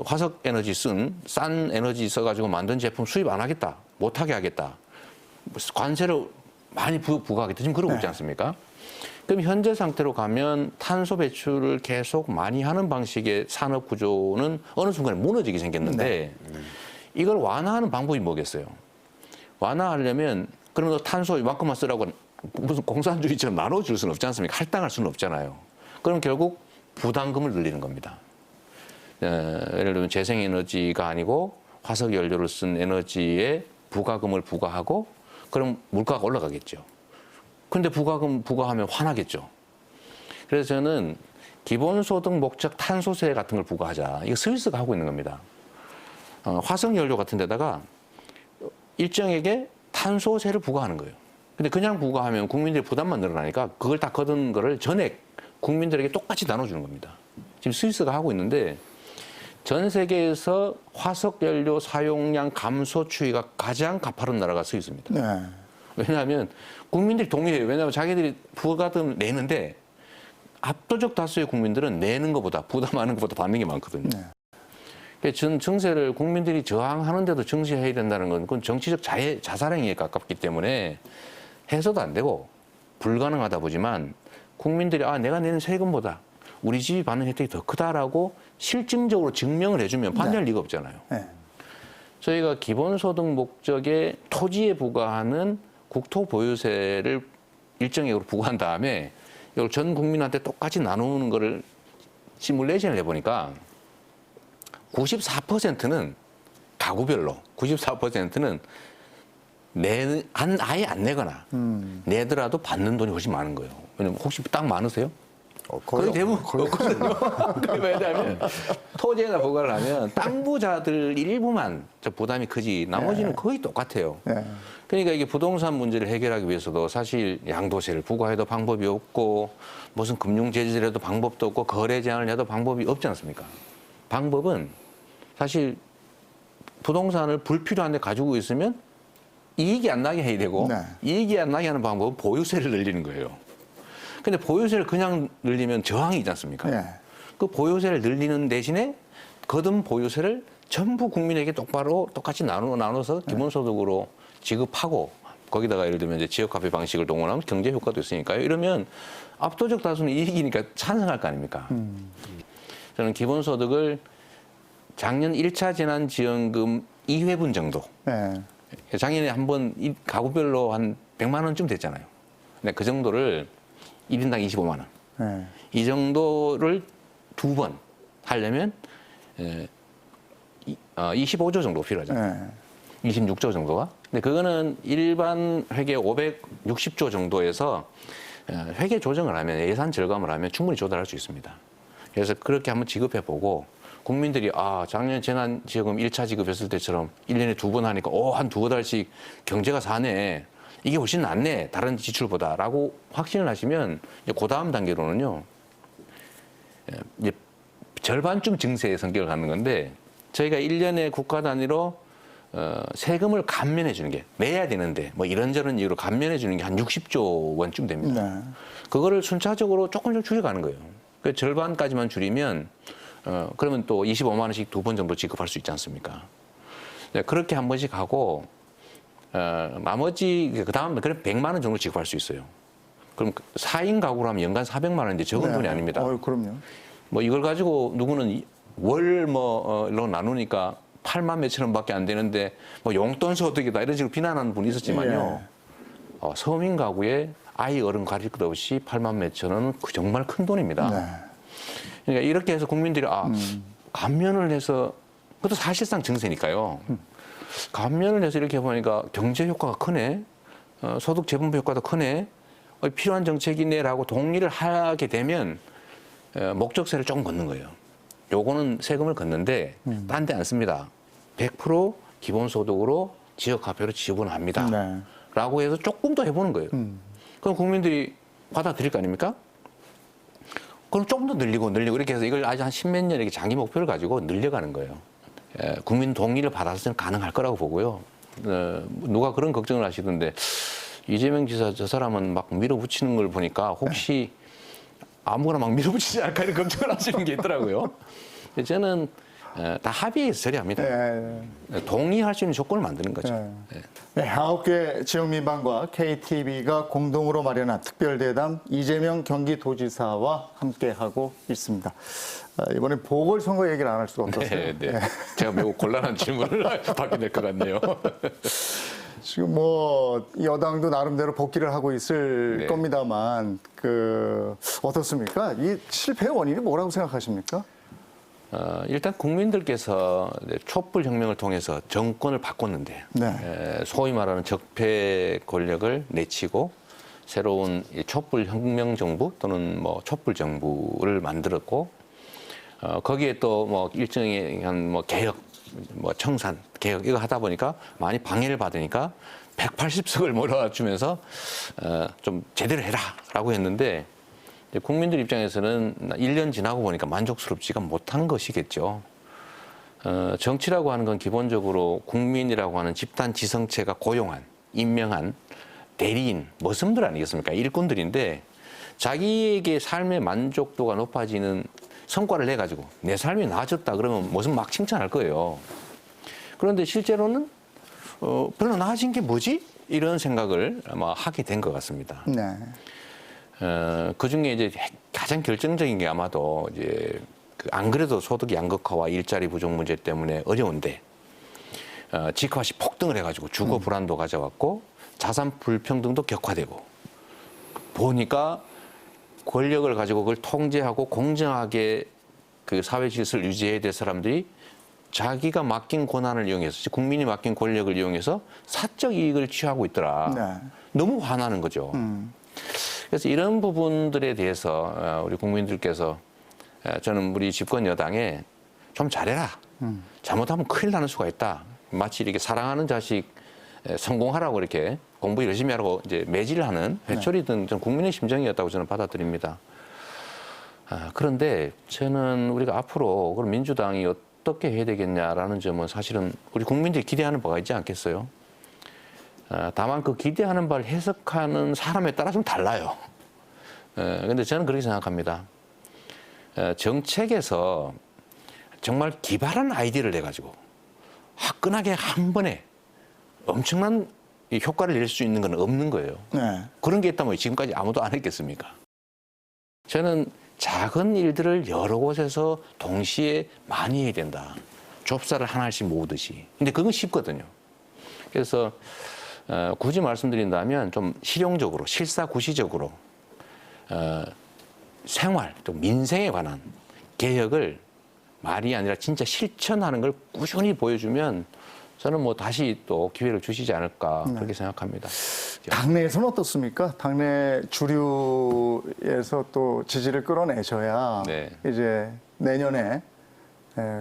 화석 에너지 쓴 싼 에너지 써가지고 만든 제품 수입 안 하겠다, 못 하게 하겠다, 관세를 많이 부과하겠다. 지금 그러고 있지 않습니까? 그럼 현재 상태로 가면 탄소 배출을 계속 많이 하는 방식의 산업 구조는 어느 순간에 무너지게 생겼는데 이걸 완화하는 방법이 뭐겠어요? 완화하려면 그러면 탄소 이만큼만 쓰라고 무슨 공산주의처럼 나눠줄 수는 없지 않습니까? 할당할 수는 없잖아요. 그럼 결국 부담금을 늘리는 겁니다. 예를 들면 재생에너지가 아니고 화석연료를 쓴 에너지에 부가금을 부과하고 그럼 물가가 올라가겠죠. 근데 부가금 부과하면 화나겠죠. 그래서 저는 기본소득 목적 탄소세 같은 걸 부과하자. 이거 스위스가 하고 있는 겁니다. 화석연료 같은 데다가 일정에게 탄소세를 부과하는 거예요. 근데 그냥 부과하면 국민들의 부담만 늘어나니까 그걸 다 거둔 거를 전액 국민들에게 똑같이 나눠주는 겁니다. 지금 스위스가 하고 있는데 전 세계에서 화석연료 사용량 감소 추이가 가장 가파른 나라가 스위스입니다. 네. 왜냐하면 국민들이 동의해요. 왜냐하면 자기들이 부가금 내는데 압도적 다수의 국민들은 내는 것보다 부담하는 것보다 받는 게 많거든요. 네. 그러니까 증세를 국민들이 저항하는데도 증세해야 된다는 건 그건 정치적 자살행위에 가깝기 때문에 해서도 안 되고 불가능하다 보지만 국민들이 내가 내는 세금보다 우리 집이 받는 혜택이 더 크다라고 실증적으로 증명을 해주면 반대할 리가 없잖아요. 네. 저희가 기본소득 목적의 토지에 부과하는 국토보유세를 일정액으로 부과한 다음에 이걸 전 국민한테 똑같이 나누는 거를 시뮬레이션을 해보니까 94%는 가구별로 94%는 아예 안 내거나 내더라도 받는 돈이 훨씬 많은 거예요. 왜냐면 혹시 땅 많으세요? 거의 대부분 없거든요. 왜냐하면 토지에다 부과를 하면 땅 부자들 일부만 부담이 크지 나머지는 거의 똑같아요. 네. 그러니까 이게 부동산 문제를 해결하기 위해서도 사실 양도세를 부과해도 방법이 없고 무슨 금융 제재를 해도 방법도 없고 거래 제한을 해도 방법이 없지 않습니까? 방법은 사실 부동산을 불필요한 데 가지고 있으면 이익이 안 나게 해야 되고 네. 이익이 안 나게 하는 방법은 보유세를 늘리는 거예요. 근데 보유세를 그냥 늘리면 저항이 있지 않습니까? 네. 그 보유세를 늘리는 대신에 거둔 보유세를 전부 국민에게 똑같이 나눠서 기본소득으로 지급하고 거기다가 예를 들면 이제 지역화폐 방식을 동원하면 경제 효과도 있으니까요. 이러면 압도적 다수는 이익이니까 찬성할 거 아닙니까? 저는 기본소득을 작년 1차 재난지원금 2회분 정도. 네. 작년에 한번 가구별로 한 100만 원쯤 됐잖아요. 근데 그 정도를 1인당 25만 원. 네. 이 정도를 2번 하려면 25조 정도 필요하잖아요. 네. 26조 정도가. 근데 그거는 일반 회계 560조 정도에서 회계 조정을 하면 예산 절감을 하면 충분히 조달할 수 있습니다. 그래서 그렇게 한번 지급해 보고 국민들이 작년 재난지원금 1차 지급했을 때처럼 1년에 2번 하니까 한 두어 달씩 경제가 사네. 이게 훨씬 낫네. 다른 지출보다라고 확신을 하시면 이제 그 다음 단계로는요. 이제 절반쯤 증세의 성격을 갖는 건데 저희가 1년에 국가 단위로 세금을 감면해 주는 게 내야 되는데 뭐 이런저런 이유로 감면해 주는 게 한 60조 원쯤 됩니다. 네. 그거를 순차적으로 조금씩 줄여가는 거예요. 그 절반까지만 줄이면 그러면 또 25만 원씩 2번 정도 지급할 수 있지 않습니까? 네, 그렇게 한 번씩 하고 나머지 그다음 그럼 100만 원 정도 지급할 수 있어요. 그럼 4인 가구로 하면 연간 400만 원인데 적은 네. 돈이 아닙니다. 그럼요. 뭐 이걸 가지고 누구는 월로 나누니까 8만 몇천 원밖에 안 되는데 뭐 용돈 소득이다 이런 식으로 비난하는 분이 있었지만요. 서민 가구에 아이 어른 가릴 것 없이 8만 몇천 원은 정말 큰 돈입니다. 네. 그러니까 이렇게 해서 국민들이 감면을 해서 그것도 사실상 증세니까요. 감면을 해서 이렇게 해보니까 경제 효과가 크네, 소득 재분배 효과도 크네, 필요한 정책이네라고 동의를 하게 되면 목적세를 조금 걷는 거예요. 요거는 세금을 걷는데 딴 데 안 씁니다. 100% 기본소득으로 지역화폐로 지원합니다. 네. 라고 해서 조금 더 해보는 거예요. 그럼 국민들이 받아들일 거 아닙니까? 그럼 조금 더 늘리고 이렇게 해서 이걸 아주 한 10몇 년 이렇게 장기 목표를 가지고 늘려가는 거예요. 국민 동의를 받았을 때는 가능할 거라고 보고요. 누가 그런 걱정을 하시던데 이재명 지사 저 사람은 막 밀어붙이는 걸 보니까 혹시 아무거나 막 밀어붙이지 않을까 이런 걱정을 하시는 게 있더라고요. 저는 다 합의해서 처리합니다. 네. 동의할 수 있는 조건을 만드는 거죠. 네. 네, 9개 지역민방과 KTV가 공동으로 마련한 특별대담 이재명 경기도지사와 함께하고 있습니다. 이번에 보궐선거 얘기를 안 할 수가 없었어요. 네. 제가 매우 곤란한 질문을 받게 될 것 같네요. 지금 뭐 여당도 나름대로 복귀를 하고 있을 겁니다만 어떻습니까? 이 실패의 원인이 뭐라고 생각하십니까? 일단 국민들께서 촛불 혁명을 통해서 정권을 바꿨는데 소위 말하는 적폐 권력을 내치고 새로운 촛불 혁명 정부 또는 뭐 촛불 정부를 만들었고 거기에 또 뭐 일정의 뭐 개혁, 뭐 청산, 개혁 이거 하다 보니까 많이 방해를 받으니까 180석을 몰아주면서 좀 제대로 해라라고 했는데. 국민들 입장에서는 1년 지나고 보니까 만족스럽지가 못한 것이겠죠. 정치라고 하는 건 기본적으로 국민이라고 하는 집단 지성체가 고용한, 임명한 대리인, 머슴들 아니겠습니까? 일꾼들인데 자기에게 삶의 만족도가 높아지는 성과를 내가지고 내 삶이 나아졌다 그러면 머슴 막 칭찬할 거예요. 그런데 실제로는 별로 나아진 게 뭐지? 이런 생각을 아마 하게 된 것 같습니다. 네. 그 중에 이제 가장 결정적인 게 아마도 이제 안 그래도 소득 양극화와 일자리 부족 문제 때문에 어려운데 지크화시 폭등을 해가지고 주거 불안도 가져왔고 자산 불평등도 격화되고 보니까 권력을 가지고 그걸 통제하고 공정하게 그 사회 질서를 유지해야 될 사람들이 자기가 맡긴 권한을 이용해서 국민이 맡긴 권력을 이용해서 사적 이익을 취하고 있더라. 네. 너무 화나는 거죠. 그래서 이런 부분들에 대해서 우리 국민들께서 저는 우리 집권 여당에 좀 잘해라. 잘못하면 큰일 나는 수가 있다. 마치 이렇게 사랑하는 자식 성공하라고 이렇게 공부 열심히 하라고 이제 매질을 하는 회초리든 전 국민의 심정이었다고 저는 받아들입니다. 그런데 저는 우리가 앞으로 그럼 민주당이 어떻게 해야 되겠냐라는 점은 사실은 우리 국민들이 기대하는 바가 있지 않겠어요? 다만 그 기대하는 바를 해석하는 사람에 따라 좀 달라요. 그런데 저는 그렇게 생각합니다. 정책에서 정말 기발한 아이디어를 내가지고 화끈하게 한 번에 엄청난 효과를 낼 수 있는 건 없는 거예요. 네. 그런 게 있다면 지금까지 아무도 안 했겠습니까? 저는 작은 일들을 여러 곳에서 동시에 많이 해야 된다. 좁쌀을 하나씩 모으듯이. 근데 그건 쉽거든요. 그래서 굳이 말씀드린다면 좀 실용적으로, 실사구시적으로 생활, 또 민생에 관한 개혁을 말이 아니라 진짜 실천하는 걸 꾸준히 보여주면 저는 뭐 다시 또 기회를 주시지 않을까 그렇게 생각합니다. 당내에서는 어떻습니까? 당내 주류에서 또 지지를 끌어내셔야 네. 이제 내년에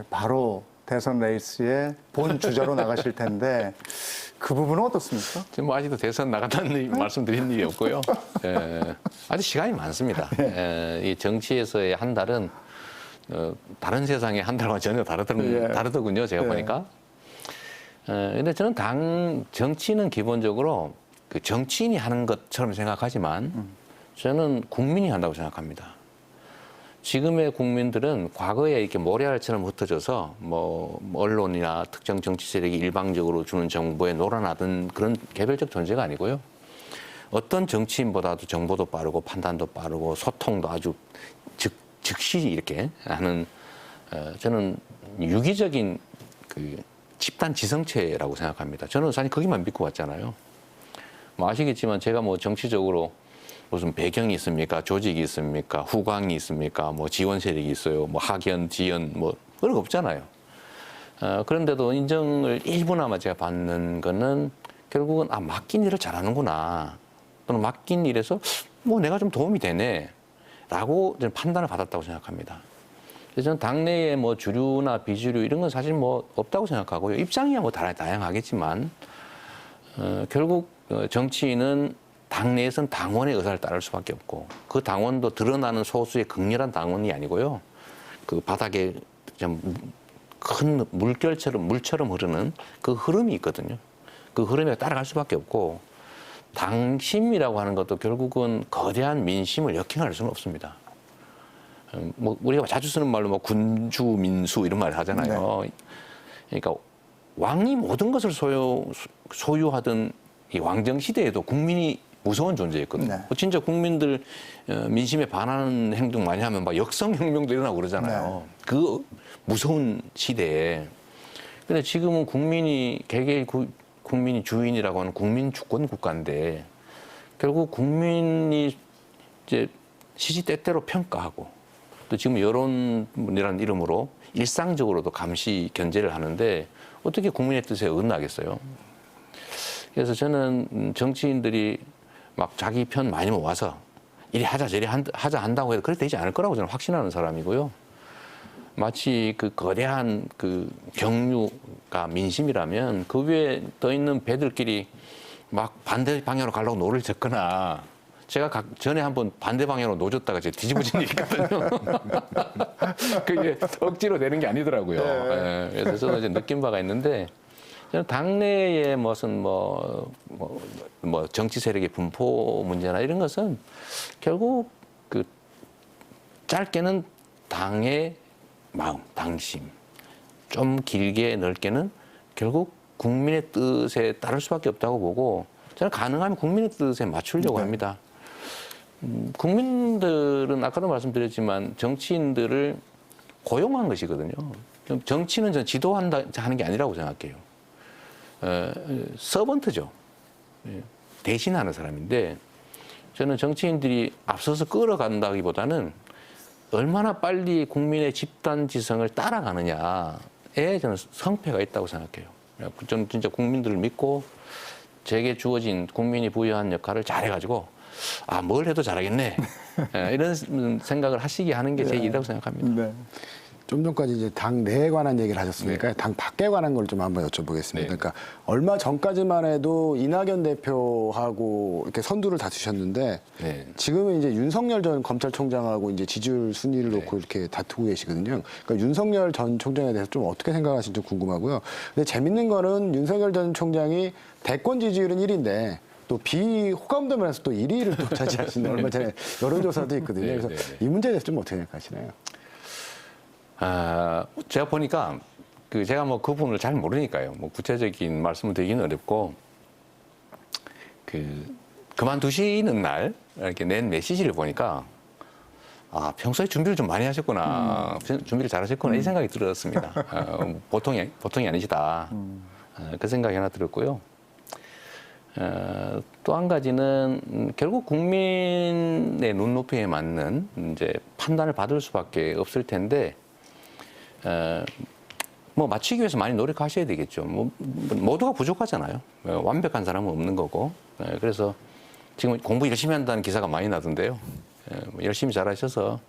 바로 대선 레이스의 본 주자로 나가실 텐데 그 부분은 어떻습니까? 지금 뭐 아직도 대선 나간다는 말씀 드린 일이 없고요. 아직 시간이 많습니다. 이 정치에서의 한 달은 다른 세상의 한 달과 전혀 다르더군요. 제가 보니까. 근데 저는 정치는 기본적으로 그 정치인이 하는 것처럼 생각하지만 저는 국민이 한다고 생각합니다. 지금의 국민들은 과거에 이렇게 모래알처럼 흩어져서 뭐 언론이나 특정 정치 세력이 일방적으로 주는 정보에 놀아나던 그런 개별적 존재가 아니고요. 어떤 정치인보다도 정보도 빠르고 판단도 빠르고 소통도 아주 즉시 이렇게 하는 저는 유기적인 그 집단 지성체라고 생각합니다. 저는 사실 거기만 믿고 왔잖아요. 뭐 아시겠지만 제가 뭐 정치적으로 무슨 배경이 있습니까? 조직이 있습니까? 후광이 있습니까? 뭐 지원 세력이 있어요. 뭐 학연, 지연 뭐 그런 거 없잖아요. 그런데도 인정을 일부나마 제가 받는 거는 결국은 맡긴 일을 잘하는구나. 또는 맡긴 일에서 뭐 내가 좀 도움이 되네. 라고 저는 판단을 받았다고 생각합니다. 그래서 저는 당내에 뭐 주류나 비주류 이런 건 사실 뭐 없다고 생각하고요. 입장이야 뭐 다양하겠지만 결국 정치인은 당내에서는 당원의 의사를 따를 수밖에 없고 그 당원도 드러나는 소수의 극렬한 당원이 아니고요. 그 바닥에 좀 큰 물처럼 흐르는 그 흐름이 있거든요. 그 흐름에 따라갈 수밖에 없고 당심이라고 하는 것도 결국은 거대한 민심을 역행할 수는 없습니다. 뭐 우리가 자주 쓰는 말로 뭐 군주 민수 이런 말을 하잖아요. 네. 그러니까 왕이 모든 것을 소유하던 이 왕정 시대에도 국민이 무서운 존재였거든요. 네. 진짜 국민들 민심에 반하는 행동 많이 하면 막 역성혁명도 일어나고 그러잖아요. 네. 그 무서운 시대에. 근데 지금은 개개인 국민이 주인이라고 하는 국민 주권 국가인데 결국 국민이 이제 시시때때로 평가하고 또 지금 여론이라는 이름으로 일상적으로도 감시 견제를 하는데 어떻게 국민의 뜻에 어긋나겠어요? 그래서 저는 정치인들이 막 자기 편 많이 모아서 이리 하자 저리 하자 한다고 해도 그렇게 되지 않을 거라고 저는 확신하는 사람이고요. 마치 그 거대한 그 경류가 민심이라면 그 위에 떠 있는 배들끼리 막 반대 방향으로 가려고 노를 젓거나 제가 전에 한번 반대 방향으로 노졌다가 제가 뒤집어진 일이 있거든요. 그게 억지로 되는 게 아니더라고요. 네. 그래서 저도 이제 느낀 바가 있는데 저는 당내의 무슨 뭐 정치 세력의 분포 문제나 이런 것은 결국 그 짧게는 당의 마음, 당심, 좀 길게 넓게는 결국 국민의 뜻에 따를 수밖에 없다고 보고 저는 가능하면 국민의 뜻에 맞추려고 합니다. 국민들은 아까도 말씀드렸지만 정치인들을 고용한 것이거든요. 정치는 저는 지도한다 하는 게 아니라고 생각해요. 서번트죠. 대신하는 사람인데 저는 정치인들이 앞서서 끌어간다기보다는 얼마나 빨리 국민의 집단 지성을 따라가느냐에 저는 성패가 있다고 생각해요. 저는 진짜 국민들을 믿고 제게 주어진 국민이 부여한 역할을 잘해가지고 뭘 해도 잘하겠네. 이런 생각을 하시게 하는 게 제 일이라고 생각합니다. 네. 좀 전까지 이제 당 내에 관한 얘기를 하셨으니까 당 밖에 관한 걸 좀 한번 여쭤보겠습니다. 네. 그러니까 얼마 전까지만 해도 이낙연 대표하고 이렇게 선두를 다투셨는데 네. 지금은 이제 윤석열 전 검찰총장하고 이제 지지율 순위를 놓고 이렇게 다투고 계시거든요. 그러니까 윤석열 전 총장에 대해서 좀 어떻게 생각하시는지 좀 궁금하고요. 근데 재밌는 거는 윤석열 전 총장이 대권 지지율은 1위인데 또 비호감도 면에서 또 1위를 또 차지하시는 얼마 전에 여론조사도 있거든요. 네, 그래서 네, 네. 이 문제에 대해서 좀 어떻게 생각하시나요? 제가 보니까 제가 뭐 그 부분을 잘 모르니까요. 뭐 구체적인 말씀을 드리기는 어렵고 그만두시는 날 이렇게 낸 메시지를 보니까 평소에 준비를 좀 많이 하셨구나, 준비를 잘하셨구나 이 생각이 들었습니다. 보통이 아니시다. 그 생각이 하나 들었고요. 또 한 가지는 결국 국민의 눈높이에 맞는 이제 판단을 받을 수밖에 없을 텐데. 뭐 맞추기 위해서 많이 노력하셔야 되겠죠. 모두가 부족하잖아요. 완벽한 사람은 없는 거고. 그래서 지금 공부 열심히 한다는 기사가 많이 나던데요. 열심히 잘하셔서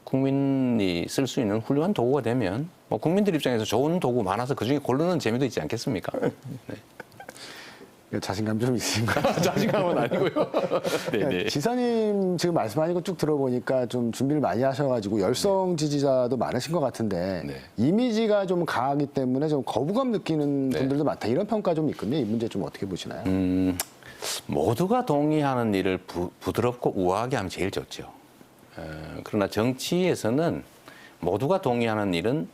국민이 쓸 수 있는 훌륭한 도구가 되면 국민들 입장에서 좋은 도구 많아서 그중에 고르는 재미도 있지 않겠습니까? 네. 자신감 좀 있으신가요? 자신감은 아니고요. 네네. 지사님 지금 말씀하신 거 쭉 들어보니까 좀 준비를 많이 하셔가지고 열성 지지자도 많으신 것 같은데 네. 이미지가 좀 강하기 때문에 좀 거부감 느끼는 네. 분들도 많다. 이런 평가 좀 있거든요. 이 문제 좀 어떻게 보시나요? 모두가 동의하는 일을 부드럽고 우아하게 하면 제일 좋죠. 그러나 정치에서는 모두가 동의하는 일은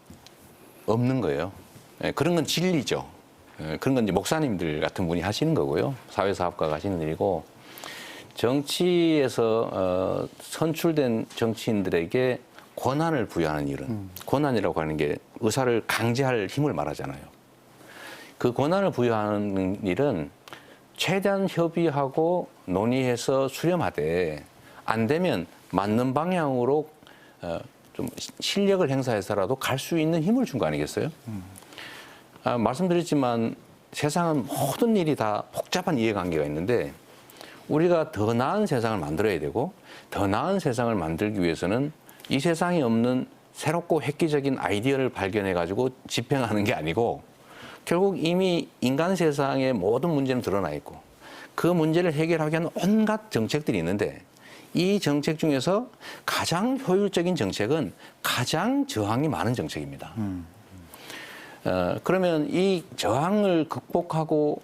없는 거예요. 그런 건 진리죠. 그런 건 이제 목사님들 같은 분이 하시는 거고요. 사회사업가가 하시는 일이고, 정치에서 선출된 정치인들에게 권한을 부여하는 일은, 권한이라고 하는 게 의사를 강제할 힘을 말하잖아요. 그 권한을 부여하는 일은 최대한 협의하고 논의해서 수렴하되 안 되면 맞는 방향으로 좀 실력을 행사해서라도 갈 수 있는 힘을 준 거 아니겠어요? 말씀드렸지만 세상은 모든 일이 다 복잡한 이해관계가 있는데 우리가 더 나은 세상을 만들어야 되고 더 나은 세상을 만들기 위해서는 이 세상에 없는 새롭고 획기적인 아이디어를 발견해가지고 집행하는 게 아니고 결국 이미 인간 세상의 모든 문제는 드러나 있고 그 문제를 해결하기 위한 온갖 정책들이 있는데 이 정책 중에서 가장 효율적인 정책은 가장 저항이 많은 정책입니다. 그러면 이 저항을 극복하고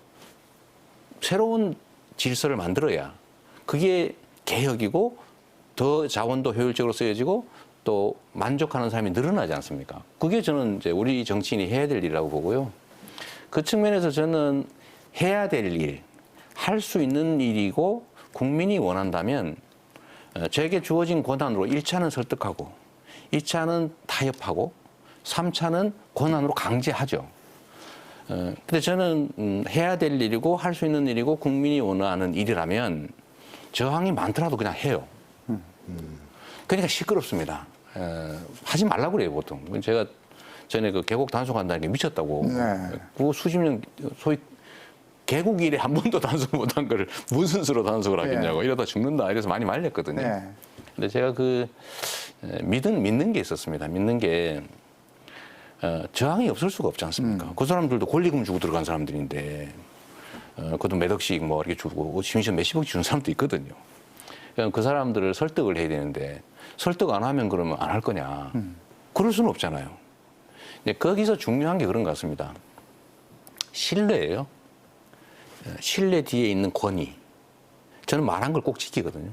새로운 질서를 만들어야 그게 개혁이고 더 자원도 효율적으로 쓰여지고 또 만족하는 사람이 늘어나지 않습니까? 그게 저는 이제 우리 정치인이 해야 될 일이라고 보고요. 그 측면에서 저는 해야 될 일, 할 수 있는 일이고 국민이 원한다면 저에게 주어진 권한으로 1차는 설득하고 2차는 타협하고 3차는 권한으로 강제하죠. 근데 저는 해야 될 일이고 할 수 있는 일이고 국민이 원하는 일이라면 저항이 많더라도 그냥 해요. 그러니까 시끄럽습니다. 하지 말라고 그래요, 보통. 제가 전에 그 개국 단속한다는 게 미쳤다고. 네. 그 수십 년 소위 개국 이래 한 번도 단속 못한 걸 무슨 수로 단속을 하겠냐고. 이러다 죽는다. 이래서 많이 말렸거든요. 네. 근데 제가 믿는 게 있었습니다. 믿는 게 저항이 없을 수가 없지 않습니까? 그 사람들도 권리금 주고 들어간 사람들인데 그것도 몇 억씩 뭐 이렇게 주고 심지어 몇십억 주는 사람도 있거든요. 그러니까 그 사람들을 설득을 해야 되는데 설득 안 하면 그러면 안 할 거냐. 그럴 수는 없잖아요. 근데 거기서 중요한 게 그런 것 같습니다. 신뢰예요. 신뢰 뒤에 있는 권위. 저는 말한 걸 꼭 지키거든요.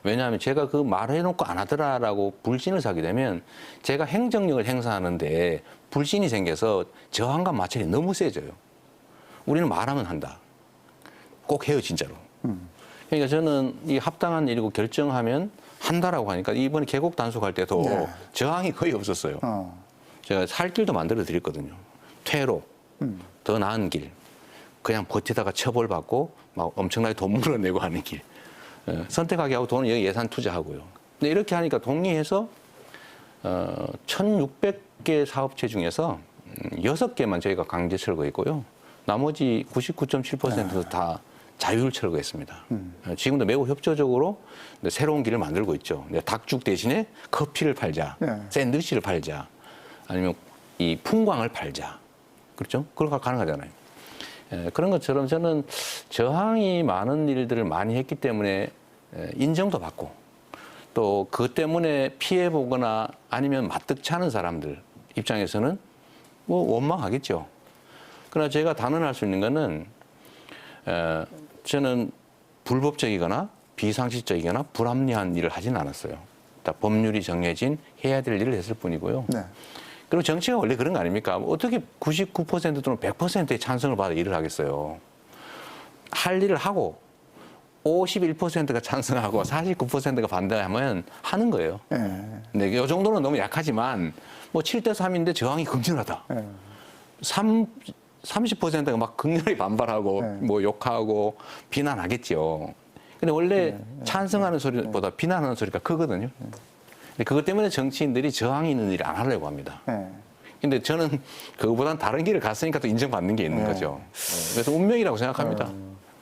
왜냐하면 제가 그 말해놓고 안 하더라라고 불신을 사게 되면 제가 행정력을 행사하는데 불신이 생겨서 저항과 마찰이 너무 세져요. 우리는 말하면 한다. 꼭 해요, 진짜로. 그러니까 저는 이 합당한 일이고 결정하면 한다라고 하니까 이번에 개국 단속할 때도 네. 저항이 거의 없었어요. 제가 살 길도 만들어 드렸거든요. 퇴로, 더 나은 길, 그냥 버티다가 처벌받고 막 엄청나게 돈 물어내고 하는 길. 선택하게 하고 돈은 여기 예산 투자하고요. 근데 이렇게 하니까 동의해서 1,600개 사업체 중에서 6개만 저희가 강제 철거했고요. 나머지 99.7%도 다 자유를 철거했습니다. 지금도 매우 협조적으로 새로운 길을 만들고 있죠. 닭죽 대신에 커피를 팔자, 네. 샌드위치를 팔자, 아니면 이 풍광을 팔자. 그렇죠? 그런 거 가능하잖아요. 그런 것처럼 저는 저항이 많은 일들을 많이 했기 때문에 인정도 받고 또 그것 때문에 피해 보거나 아니면 마뜩치 않은 사람들 입장에서는 뭐 원망하겠죠. 그러나 제가 단언할 수 있는 거는 저는 불법적이거나 비상식적이거나 불합리한 일을 하지는 않았어요. 다 법률이 정해진 해야 될 일을 했을 뿐이고요. 네. 그리고 정치가 원래 그런 거 아닙니까? 어떻게 99% 또는 100%의 찬성을 받아 일을 하겠어요. 할 일을 하고 51%가 찬성하고 49%가 반대하면 하는 거예요. 네. 네, 이 정도는 너무 약하지만 뭐 7대 3인데 저항이 극렬하다. 네. 30%가 막 극렬히 반발하고 네. 뭐 욕하고 비난하겠죠. 근데 원래 찬성하는 소리보다 비난하는 소리가 크거든요. 근데 그것 때문에 정치인들이 저항이 있는 일을 안 하려고 합니다. 네. 근데 저는 그거보다는 다른 길을 갔으니까 또 인정받는 게 있는 거죠. 그래서 운명이라고 생각합니다.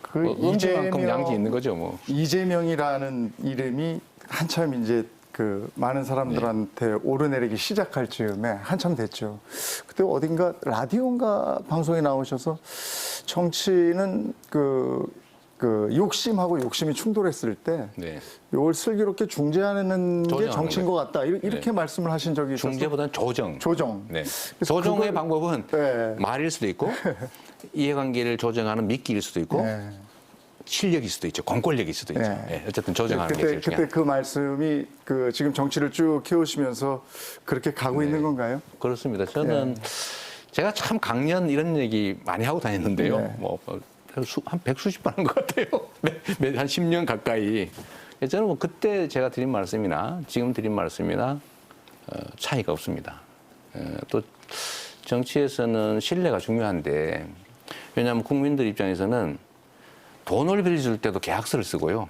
그 음주만큼 양지 있는 거죠, 뭐. 이재명이라는 이름이 한참 이제 그 많은 사람들한테 오르내리기 시작할 즈음에 한참 됐죠. 그때 어딘가 라디오인가 방송에 나오셔서 정치는 그 욕심하고 욕심이 충돌했을 때 네. 이걸 슬기롭게 중재하는 게 조정하는 정치인 것 같다. 이렇게 네. 말씀을 하신 적이 있어서 중재보다는 조정. 조정. 네. 그래서 조정의 그걸- 방법은 네. 말일 수도 있고 이해관계를 조정하는 미끼일 수도 있고 네. 실력일 수도 있죠. 공권력일 수도 있죠. 네. 네, 어쨌든 조정하는 게 그때 제일 중요합니다. 그 말씀이 그 지금 정치를 쭉 키우시면서 그렇게 가고 있는 건가요? 그렇습니다. 저는 제가 참 강연 이런 얘기 많이 하고 다녔는데요. 네. 한 100수십 번 한 것 같아요. 한 10년 가까이. 저는 뭐 그때 제가 드린 말씀이나 지금 드린 말씀이나 차이가 없습니다. 또 정치에서는 신뢰가 중요한데 왜냐하면 국민들 입장에서는 돈을 빌려줄 때도 계약서를 쓰고요.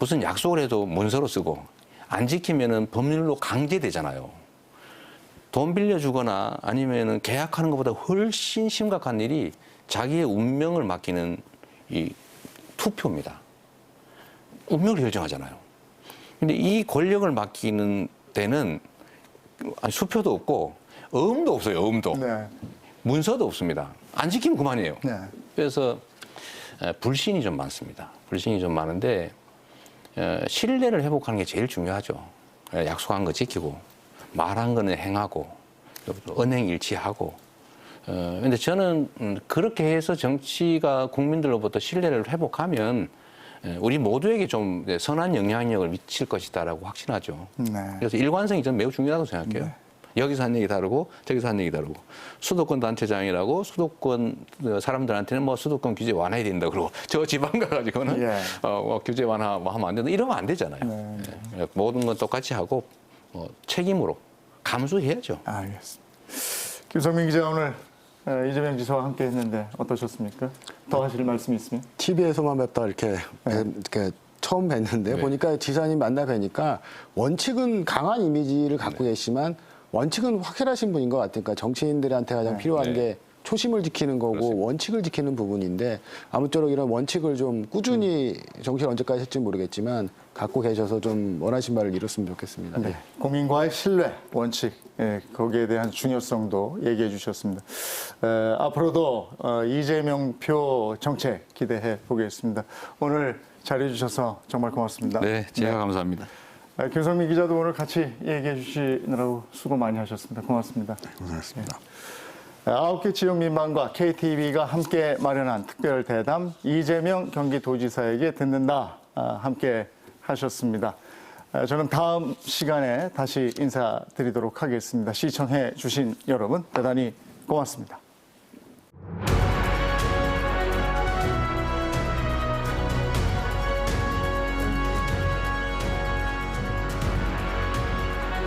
무슨 약속을 해도 문서로 쓰고 안 지키면은 법률로 강제되잖아요. 돈 빌려주거나 아니면은 계약하는 것보다 훨씬 심각한 일이 자기의 운명을 맡기는 이 투표입니다. 운명을 결정하잖아요. 근데 이 권력을 맡기는 데는 수표도 없고 어음도 없어요. 어음도. 네. 문서도 없습니다. 안 지키면 그만이에요. 네. 그래서 불신이 좀 많습니다. 불신이 좀 많은데 신뢰를 회복하는 게 제일 중요하죠. 약속한 거 지키고 말한 거는 행하고 언행 일치하고. 근데 저는 그렇게 해서 정치가 국민들로부터 신뢰를 회복하면 우리 모두에게 좀 선한 영향력을 미칠 것이다라고 확신하죠. 네. 그래서 일관성이 저는 매우 중요하다고 생각해요. 네. 여기서 한 얘기 다르고 저기서 한 얘기 다르고 수도권 단체장이라고 수도권 사람들한테는 뭐 수도권 규제 완화해야 된다 그러고 저 지방 가가지고는 예. 규제 완화 뭐 하면 안 된다 이러면 안 되잖아요. 네. 모든 건 똑같이 하고 책임으로 감수해야죠. 알겠습니다. 김성민 기자 오늘 이재명 지사와 함께 했는데 어떠셨습니까? 더 하실 말씀이 있으면? TV에서만 뵙다 이렇게 처음 뵀는데 네. 보니까 지사님 만나 뵈니까 원칙은 강한 이미지를 갖고 계시지만 원칙은 확실하신 분인 것 같으니까 정치인들한테 가장 필요한 네. 게 초심을 지키는 거고 그렇습니다. 원칙을 지키는 부분인데 아무쪼록 이런 원칙을 좀 꾸준히 정치를 언제까지 할지 모르겠지만 갖고 계셔서 좀 원하신 바를 이뤘으면 좋겠습니다. 네. 국민과의 신뢰, 원칙, 거기에 대한 중요성도 얘기해 주셨습니다. 앞으로도 이재명 표 정책 기대해 보겠습니다. 오늘 자리해 주셔서 정말 고맙습니다. 네, 제가 감사합니다. 김성민 기자도 오늘 같이 얘기해 주시느라고 수고 많이 하셨습니다. 고맙습니다. 고맙습니다. 9개 지역 민방과 KTV가 함께 마련한 특별 대담 이재명 경기도지사에게 듣는다 함께 하셨습니다. 저는 다음 시간에 다시 인사드리도록 하겠습니다. 시청해 주신 여러분 대단히 고맙습니다.